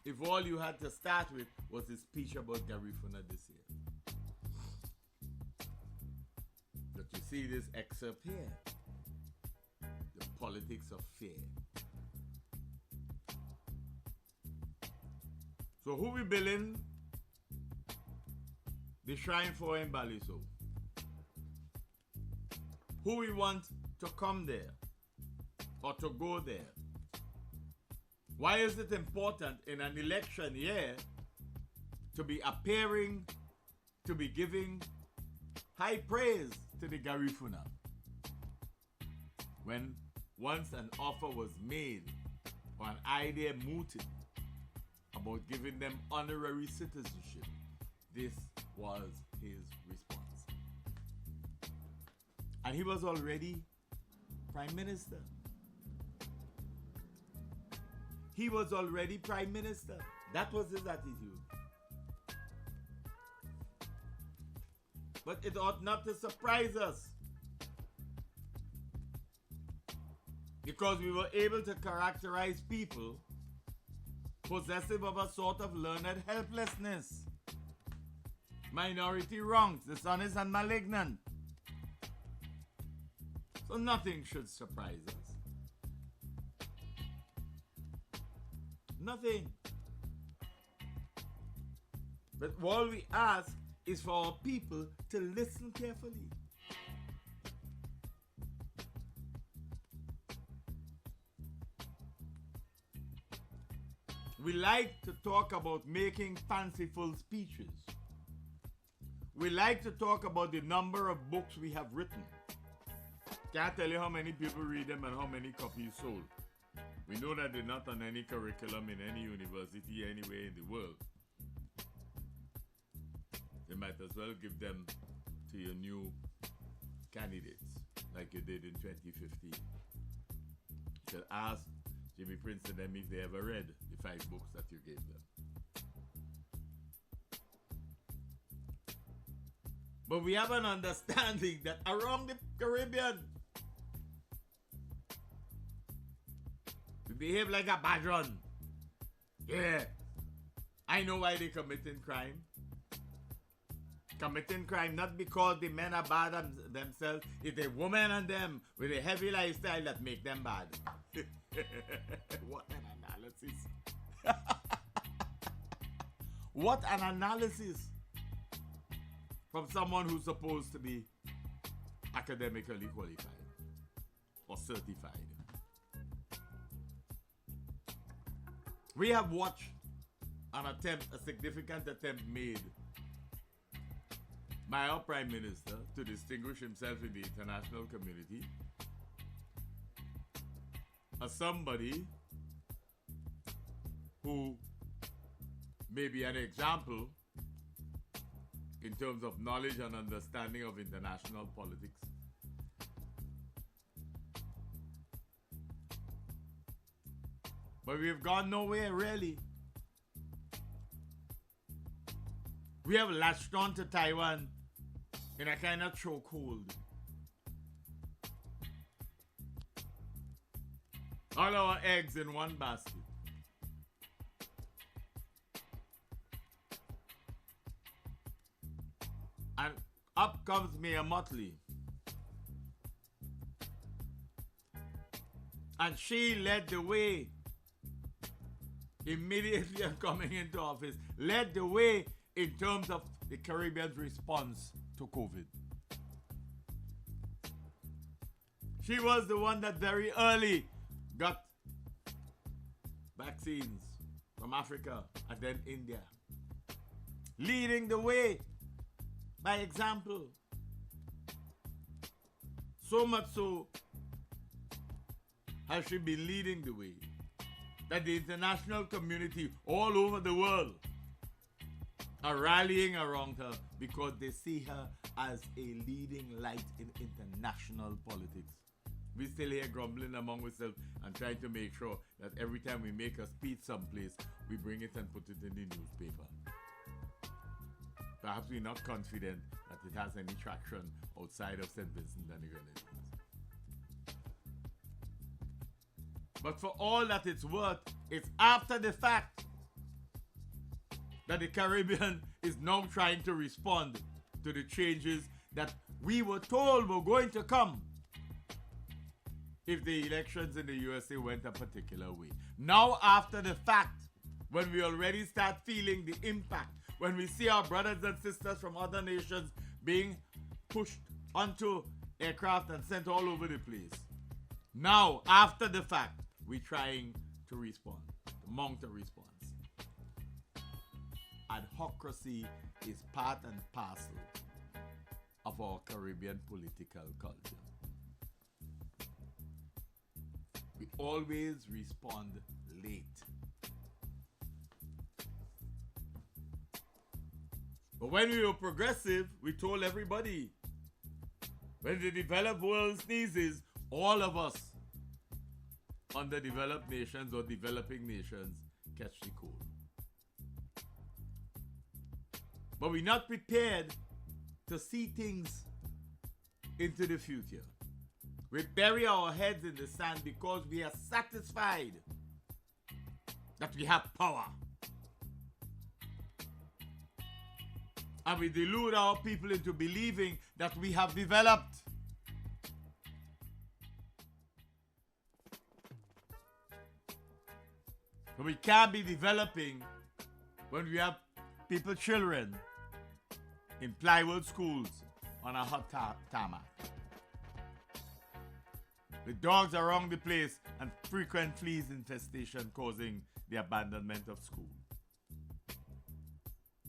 If all you had to start with was his speech about Garifuna this year. But you see this excerpt here. The politics of fear. So who we building the shrine for in Baliso? Who we want to come there or to go there? Why is it important in an election year to be appearing, to be giving high praise to the Garifuna, when once an offer was made or an idea mooted about giving them honorary citizenship? This was his response. And he was already Prime Minister. He was already prime minister. That was his attitude. But it ought not to surprise us, because we were able to characterize people possessive of a sort of learned helplessness, minority wrongs, dishonest and malignant. So nothing should surprise us. Nothing. But all we ask is for our people to listen carefully. We like to talk about making fanciful speeches. We like to talk about the number of books we have written. Can't tell you how many people read them and how many copies sold. We know that they're not on any curriculum in any university anywhere in the world. You might as well give them to your new candidates like you did in 2015. You should ask Jimmy Prince and them if they ever read the 5 books that you gave them. But we have an understanding that around the Caribbean, we behave like a badron. Yeah. I know why they're committing crime. Committing crime not because the men are bad themselves. It's the women and them with a heavy lifestyle that make them bad. What an analysis. What an analysis from someone who's supposed to be academically qualified or certified. We have watched a significant attempt made by our Prime Minister to distinguish himself in the international community as somebody who may be an example in terms of knowledge and understanding of international politics. But we've gone nowhere, really. We have latched on to Taiwan in a kind of chokehold. All our eggs in one basket. And up comes Mayor Motley. And she led the way. Immediately coming into office, led the way in terms of the Caribbean's response to COVID. She was the one that very early got vaccines from Africa and then India. Leading the way by example. So much so has she been leading the way that the international community all over the world are rallying around her because they see her as a leading light in international politics. We still here grumbling among ourselves and trying to make sure that every time we make a speech someplace, we bring it and put it in the newspaper. Perhaps we're not confident that it has any traction outside of St. Vincent and the Grenadines. But for all that it's worth, it's after the fact that the Caribbean is now trying to respond to the changes that we were told were going to come if the elections in the USA went a particular way. Now after the fact, when we already start feeling the impact, when we see our brothers and sisters from other nations being pushed onto aircraft and sent all over the place. Now, after the fact, we're trying to respond, to mount a response. Adhocracy is part and parcel of our Caribbean political culture. We always respond late. But when we were progressive, we told everybody, when the developed world sneezes, all of us underdeveloped nations or developing nations catch the cold. But we're not prepared to see things into the future. We bury our heads in the sand because we are satisfied that we have power. And we delude our people into believing that we have developed. But we can't be developing when we have children in plywood schools on a hot tarmac. With dogs around the place and frequent fleas infestation causing the abandonment of school.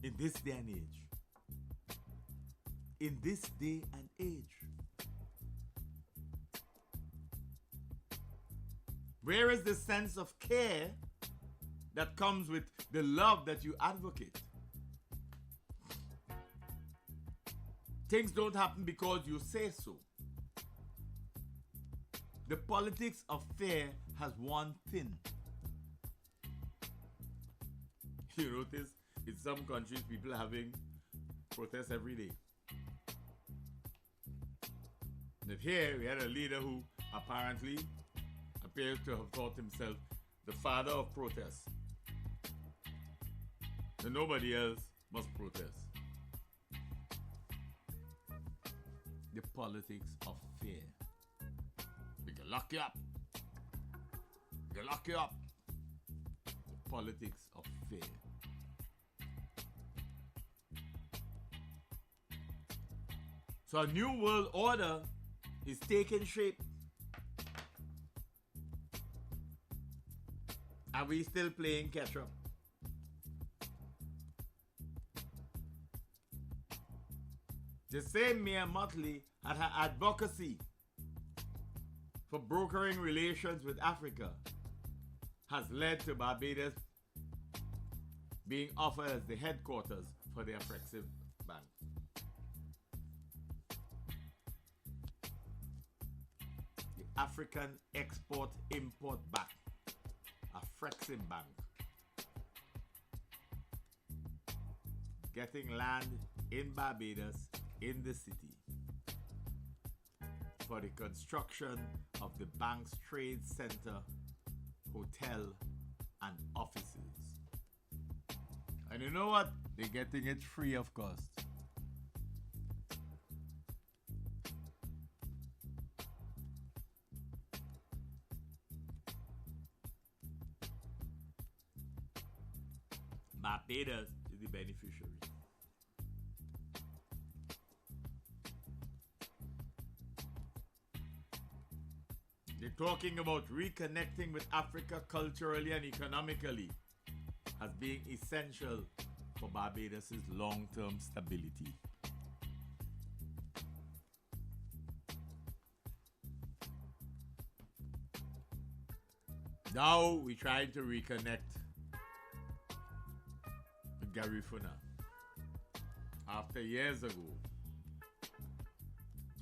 In this day and age. In this day and age. Where is the sense of care that comes with the love that you advocate? Things don't happen because you say so. The politics of fear has worn thin. You notice in some countries people are having protests every day. But here we had a leader who apparently appears to have thought himself the father of protests. And nobody else must protest. The politics of fear. We can lock you up. We can lock you up. The politics of fear. So a new world order is taking shape. Are we still playing catch up? The same Mia Mottley had her advocacy for brokering relations with Africa has led to Barbados being offered as the headquarters for the Afrexim Bank. The African Export-Import Bank, Afrexim Bank. Getting land in Barbados, in the city, for the construction of the bank's trade center, hotel, and offices. And you know what? They're getting it free of cost. Barbados is the beneficiary. They're talking about reconnecting with Africa culturally and economically as being essential for Barbados' long-term stability. Now we're trying to reconnect with Garifuna. After years ago,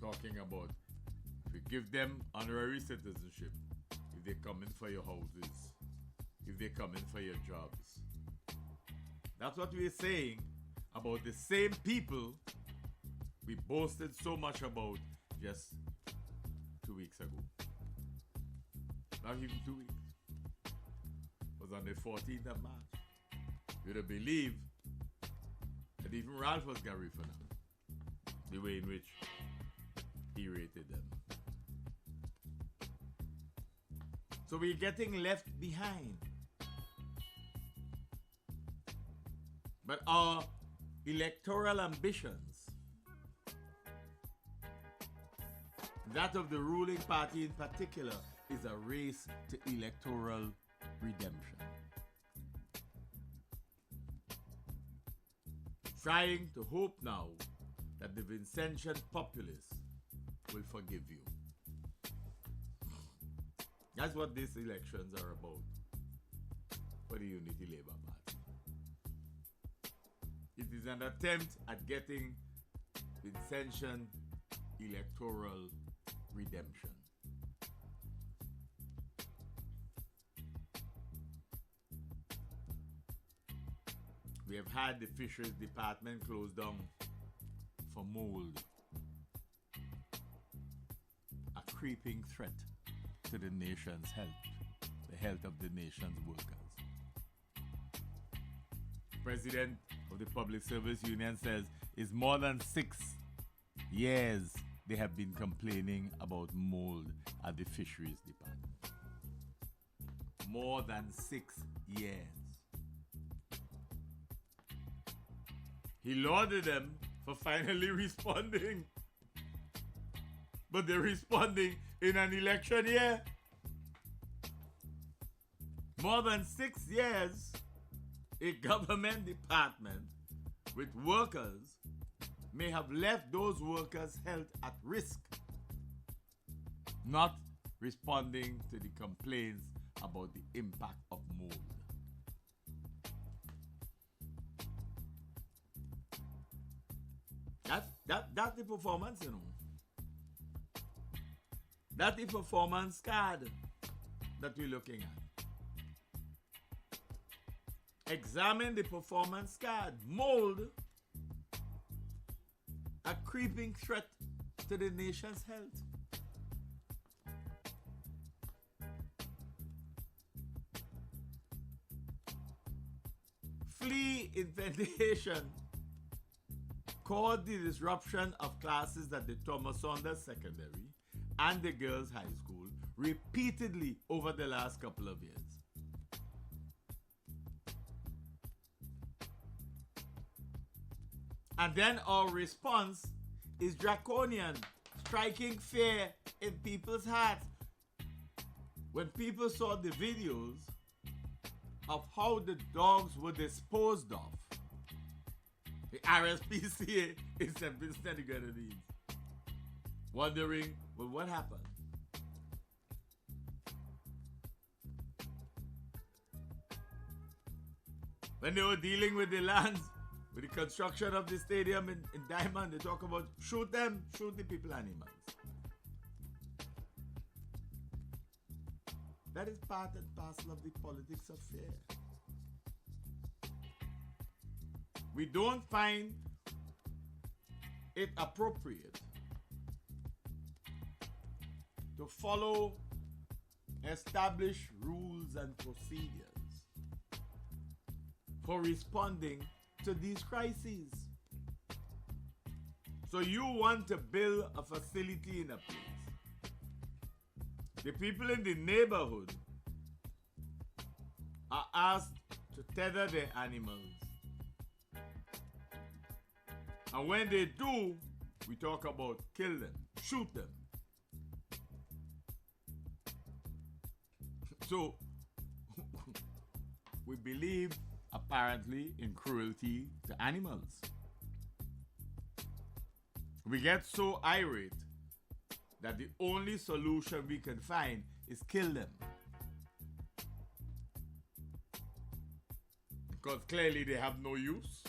talking about if we give them honorary citizenship, if they come in for your houses, if they come in for your jobs. That's what we're saying about the same people we boasted so much about just 2 weeks ago. Not even 2 weeks. It was on the 14th of March. You'd have believed that even Ralph was Garifuna, the way in which he rated them. So we're getting left behind. But our electoral ambitions, that of the ruling party in particular, is a race to electoral redemption. Trying to hope now that the Vincentian populace will forgive you. That's what these elections are about for the Unity Labour Party. It is an attempt at getting Vincentian electoral redemption. we have had the fisheries department closed down for mold, a creeping threat to the nation's health, the health of the nation's workers. President of the Public Service Union says it's more than 6 years they have been complaining about mold at the fisheries department. More than 6 years. He lauded them for finally responding. But they're responding in an election year. More than 6 years, a government department with workers may have left those workers' health at risk, not responding to the complaints about the impact of mold. That's the performance, you know. That's the performance card that we're looking at. Examine the performance card. Mold, a creeping threat to the nation's health. Flea infestation caused the disruption of classes at the Thomas Saunders Secondary and the Girls High School repeatedly over the last couple of years. And then our response is draconian, striking fear in people's hearts. When people saw the videos of how the dogs were disposed of, the RSPCA in St. Vincent and the Grenadines, wondering, well, what happened? When they were dealing with the lands, with the construction of the stadium in Diamond, they talk about shoot them, shoot the people, animals. That is part and parcel of the politics of fear. We don't find it appropriate to follow established rules and procedures for responding to these crises. So you want to build a facility in a place. The people in the neighborhood are asked to tether their animals. And when they do, we talk about kill them, shoot them. So, we believe apparently in cruelty to animals. We get so irate that the only solution we can find is kill them. Because clearly they have no use.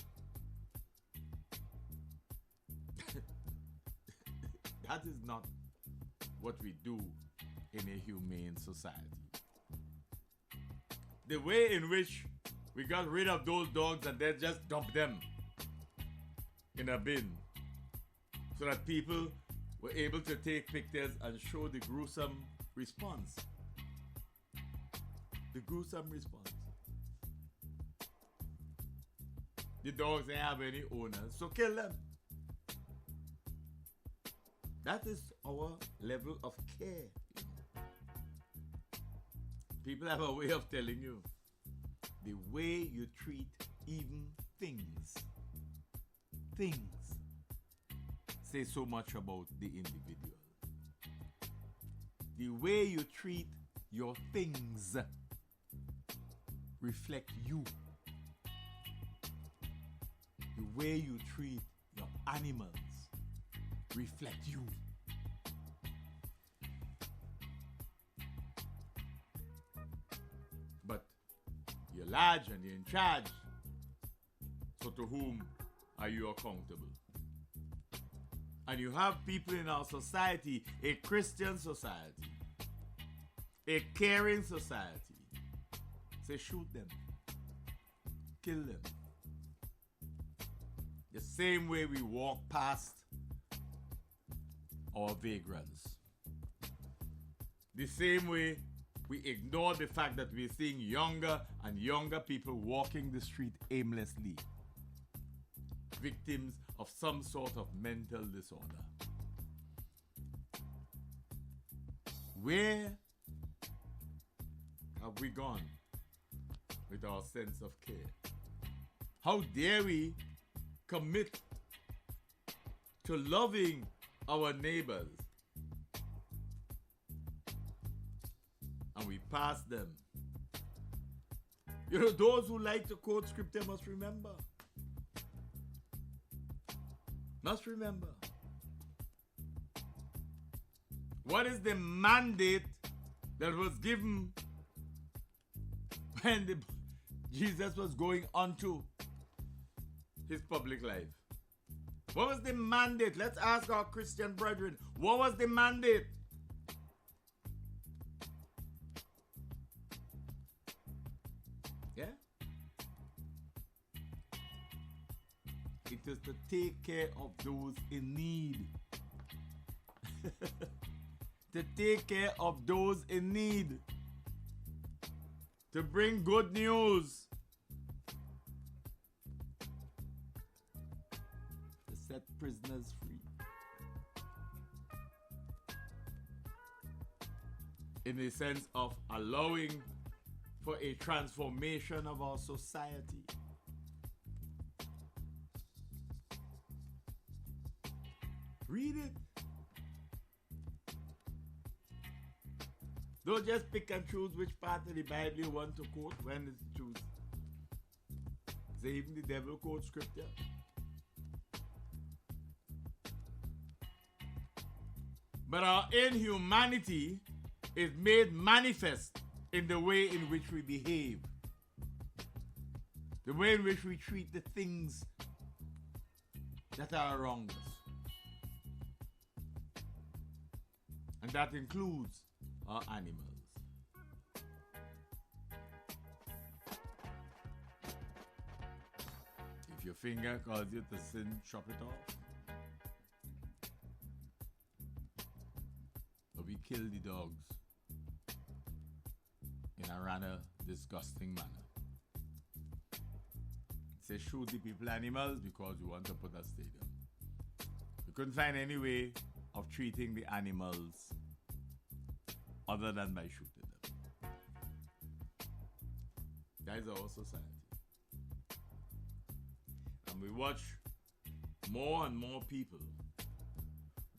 That is not what we do in a humane society. The way in which we got rid of those dogs and then just dumped them in a bin so that people were able to take pictures and show the gruesome response. The gruesome response. The dogs ain't have any owners, so kill them. That is our level of care. People have a way of telling you the way you treat even things say so much about the individual. The way you treat your things reflect you. The way you treat your animals reflect you. But you're large and you're in charge. So to whom are you accountable? And you have people in our society, a Christian society, a caring society, say shoot them, kill them. The same way we walk past our vagrants. The same way we ignore the fact that we're seeing younger and younger people walking the street aimlessly, victims of some sort of mental disorder. Where have we gone with our sense of care? How dare we commit to loving our neighbors and we pass them? You know, those who like to quote scripture must remember. Must remember. What is the mandate that was given when Jesus was going on to his public life? What was the mandate? Let's ask our Christian brethren. What was the mandate? Yeah? It is to take care of those in need. To take care of those in need. To bring good news. To set prisoners free. In the sense of allowing for a transformation of our society. Read it. Don't just pick and choose which part of the Bible you want to quote when it's choose. Say even the devil quotes scripture. But our inhumanity is made manifest in the way in which we behave. The way in which we treat the things that are around us. And that includes our animals. If your finger causes you to sin, chop it off. But we kill the dogs in a rather disgusting manner. Say shoot the people animals because we want to put a stadium. We couldn't find any way of treating the animals other than by shooting them. That is our society. And we watch more and more people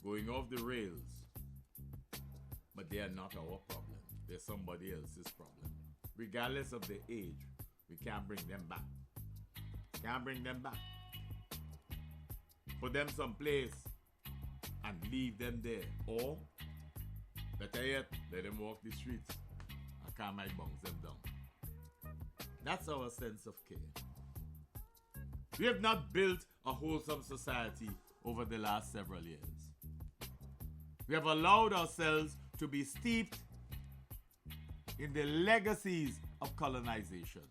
going off the rails, but they are not our problem. They're somebody else's problem. Regardless of the age, we can't bring them back. Can't bring them back. Put them someplace and leave them there. Or better yet, let them walk the streets and can't might bounce them down. That's our sense of care. We have not built a wholesome society over the last several years. We have allowed ourselves to be steeped in the legacies of colonization.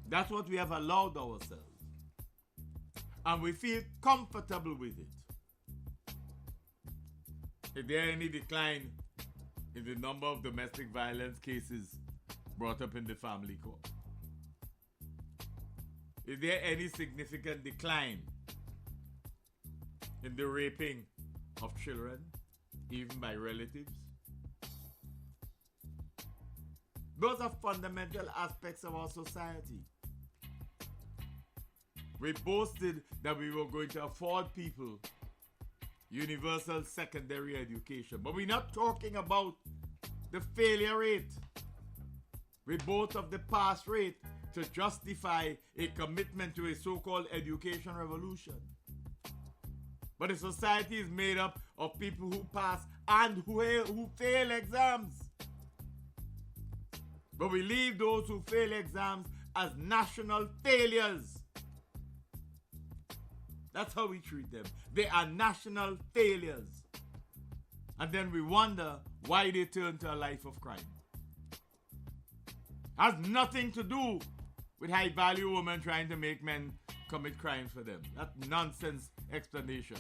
That's what we have allowed ourselves. And we feel comfortable with it. Is there any decline in the number of domestic violence cases brought up in the family court? Is there any significant decline in the raping of children, even by relatives? Those are fundamental aspects of our society. We boasted that we were going to afford people universal secondary education, but we're not talking about the failure rate. We boast of the pass rate to justify a commitment to a so-called education revolution. But the society is made up of people who pass and who fail exams. But we leave those who fail exams as national failures. That's how we treat them. They are national failures. And then we wonder why they turn to a life of crime. Has nothing to do with high-value women trying to make men commit crimes for them. That nonsense explanation.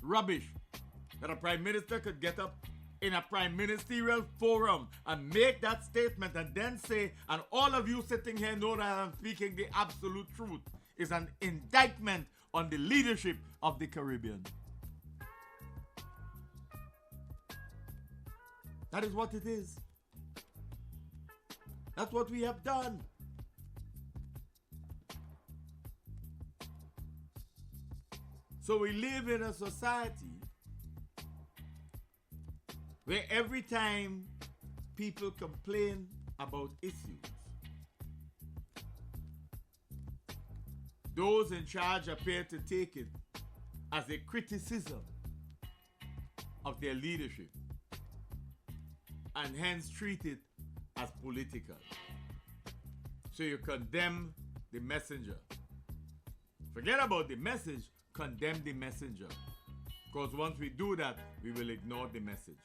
Rubbish. That a prime minister could get up in a prime ministerial forum and make that statement and then say, and all of you sitting here know that I'm speaking the absolute truth, is an indictment on the leadership of the Caribbean. That is what it is. That's what we have done. So we live in a society where every time people complain about issues, those in charge appear to take it as a criticism of their leadership and hence treat it as political. So you condemn the messenger. Forget about the message, condemn the messenger. Because once we do that, we will ignore the message.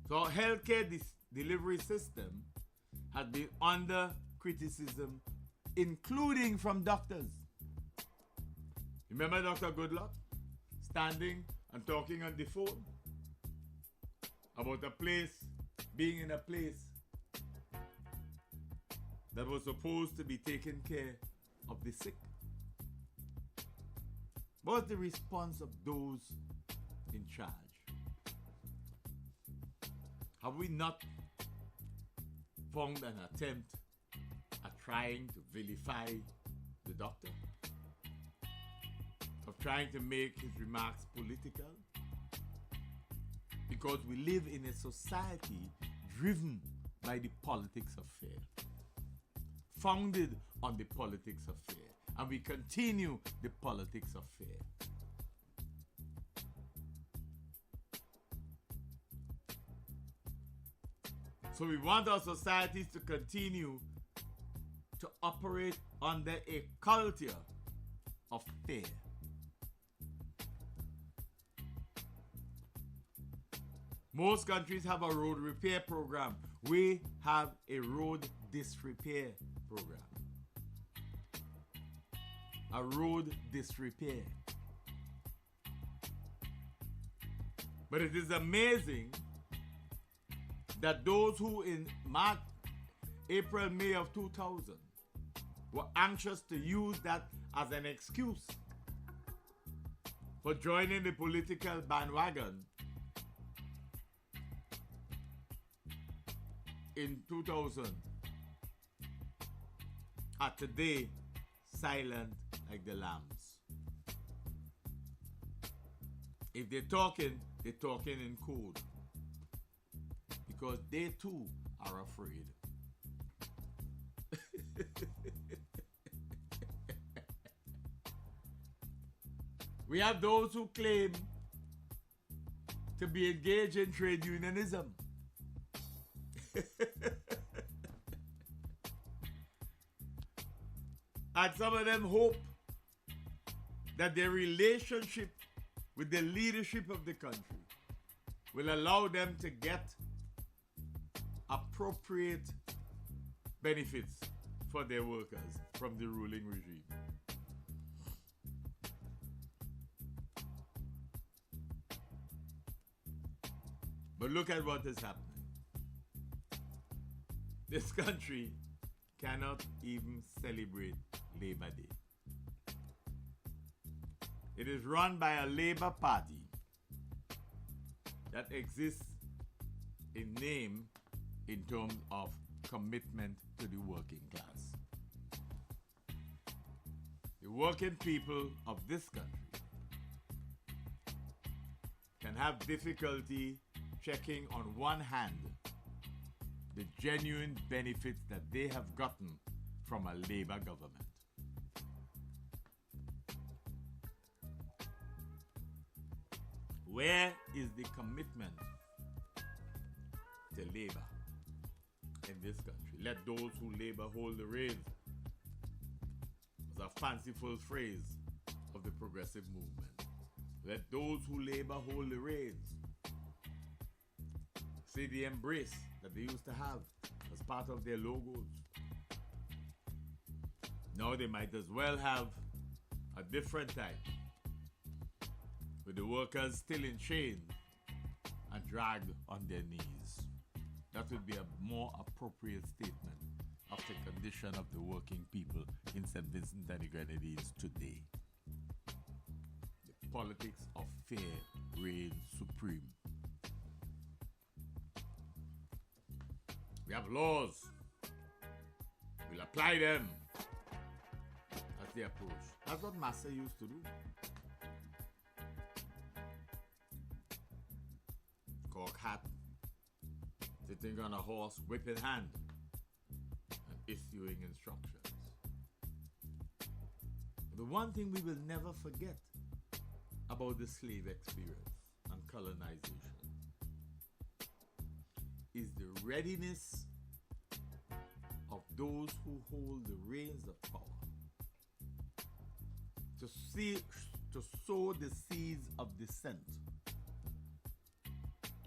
So our healthcare delivery system has been under criticism, including from doctors. Remember Dr. Goodluck standing and talking on the phone about a place, being in a place that was supposed to be taking care of the sick? What was the response of those in charge? Have we not found an attempt at trying to vilify the doctor? Of trying to make his remarks political? Because we live in a society driven by the politics of fear, founded on the politics of fear, and we continue the politics of fear. So we want our societies to continue to operate under a culture of fear. Most countries have a road repair program. We have a road disrepair program. A road disrepair. But it is amazing that those who in March, April, May of 2000 were anxious to use that as an excuse for joining the political bandwagon in 2000 are today silent like the lambs. If they're talking in code, because they too are afraid. We have those who claim to be engaged in trade unionism. And some of them hope that their relationship with the leadership of the country will allow them to get appropriate benefits for their workers from the ruling regime. But look at what is happening. This country cannot even celebrate Labor Day. It is run by a Labor Party that exists in name in terms of commitment to the working class. The working people of this country can have difficulty checking on one hand the genuine benefits that they have gotten from a Labor government. Where is the commitment to labor in this country? Let those who labor hold the reins. It's a fanciful phrase of the progressive movement. Let those who labor hold the reins. See the embrace that they used to have as part of their logos. Now they might as well have a different type, with the workers still in chains and dragged on their knees. That would be a more appropriate statement of the condition of the working people in St. Vincent and the Grenadines today. The politics of fear reigns supreme. We have laws. We'll apply them. That's the approach. That's what Massa used to do. Cock hat, sitting on a horse, whip in hand, and issuing instructions. The one thing we will never forget about the slave experience and colonization is the readiness of those who hold the reins of power to sow the seeds of dissent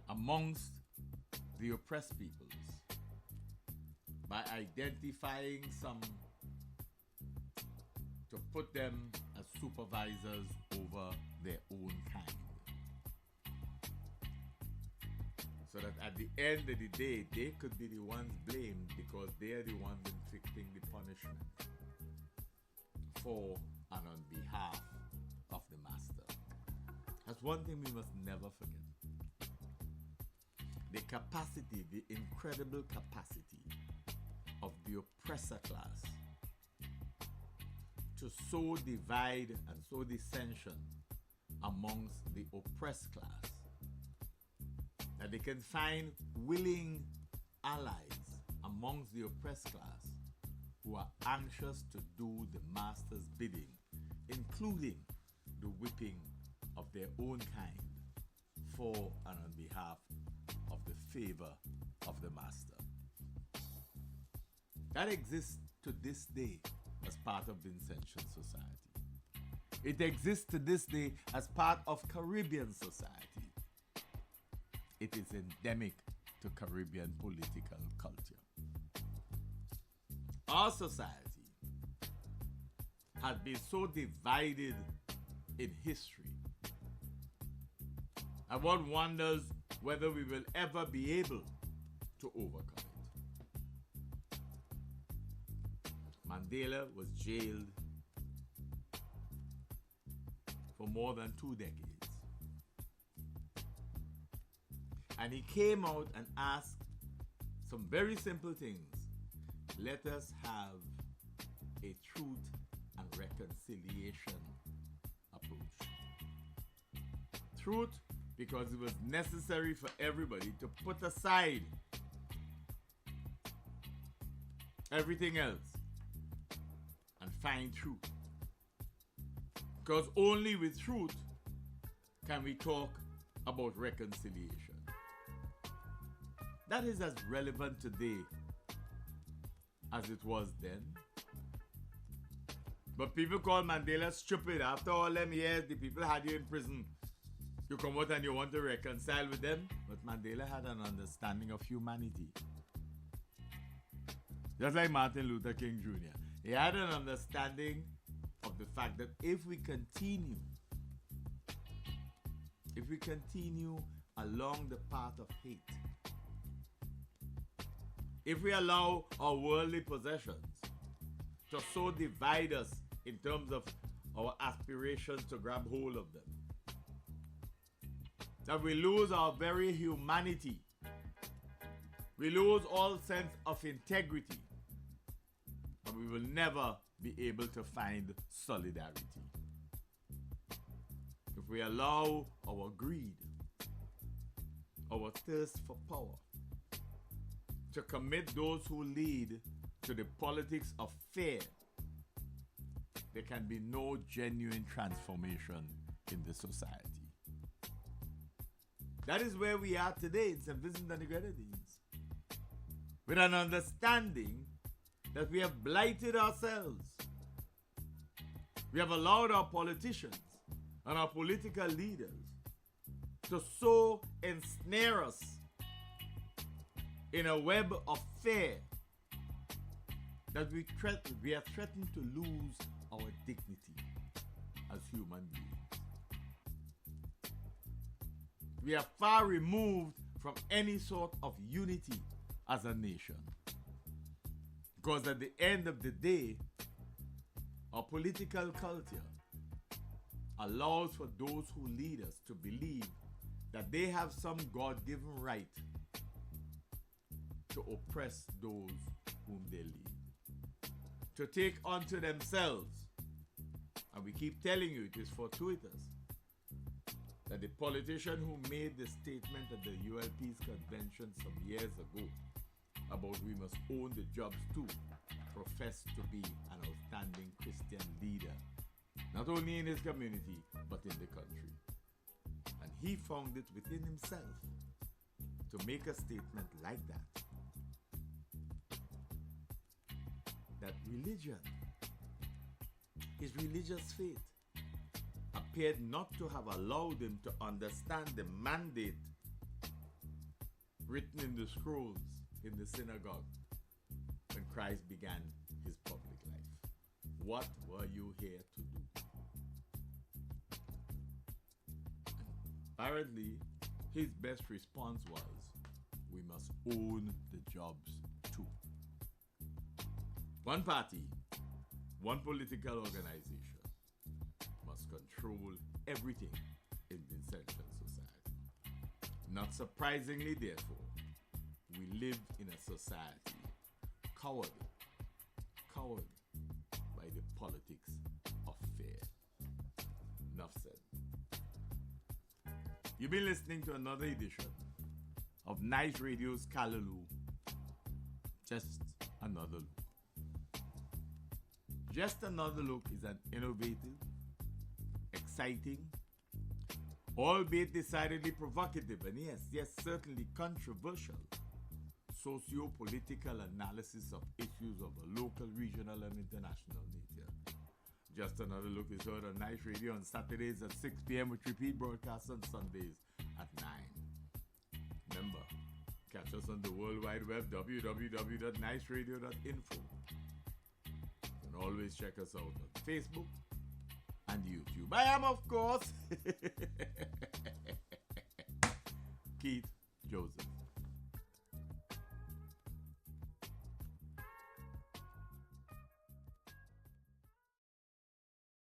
amongst the oppressed peoples by identifying some to put them as supervisors over their own kind. So that at the end of the day, they could be the ones blamed because they are the ones inflicting the punishment for and on behalf of the master. That's one thing we must never forget. The capacity, the incredible capacity of the oppressor class to sow divide and sow dissension amongst the oppressed class, that they can find willing allies amongst the oppressed class who are anxious to do the master's bidding, including the whipping of their own kind for and on behalf of the favor of the master. That exists to this day as part of Vincentian society. It exists to this day as part of Caribbean society. It is endemic to Caribbean political culture. Our society has been so divided in history, and one wonders whether we will ever be able to overcome it. Mandela was jailed for more than 2 decades. And he came out and asked some very simple things. Let us have a truth and reconciliation approach. Truth, because it was necessary for everybody to put aside everything else and find truth. Because only with truth can we talk about reconciliation. That is as relevant today as it was then. But people call Mandela stupid. After all them years, the people had you in prison. You come out and you want to reconcile with them. But Mandela had an understanding of humanity. Just like Martin Luther King Jr. He had an understanding of the fact that if we continue along the path of hate, if we allow our worldly possessions to so divide us in terms of our aspirations to grab hold of them, that we lose our very humanity, we lose all sense of integrity, and we will never be able to find solidarity. If we allow our greed, our thirst for power, to commit those who lead to the politics of fear, there can be no genuine transformation in the society. That is where we are today in St. Vincent and the Grenadines, with an understanding that we have blighted ourselves. We have allowed our politicians and our political leaders to so ensnare us in a web of fear that we are threatened to lose our dignity as human beings. We are far removed from any sort of unity as a nation. Because at the end of the day, our political culture allows for those who lead us to believe that they have some God-given right to oppress those whom they lead, to take unto themselves. And we keep telling you it is fortuitous that the politician who made the statement at the ULP's convention some years ago about we must own the jobs too, professed to be an outstanding Christian leader, not only in his community, but in the country. And he found it within himself to make a statement like that. That religion, his religious faith, appeared not to have allowed him to understand the mandate written in the scrolls in the synagogue when Christ began his public life. What were you here to do? Apparently, his best response was, we must own the jobs too. One party, one political organization must control everything in Vincentian society. Not surprisingly, therefore, we live in a society covered by the politics of fear. Enough said. You've been listening to another edition of Nice Radio's Callaloo. Just Another Look. Just Another Look is an innovative, exciting, albeit decidedly provocative, and yes, certainly controversial, socio-political analysis of issues of a local, regional, and international nature. Just Another Look is heard on Nice Radio on Saturdays at 6 p.m. with repeat broadcasts on Sundays at 9. Remember, catch us on the World Wide Web, www.niceradio.info. You can always check us out on Facebook and YouTube. I am, of course, Keith Joseph.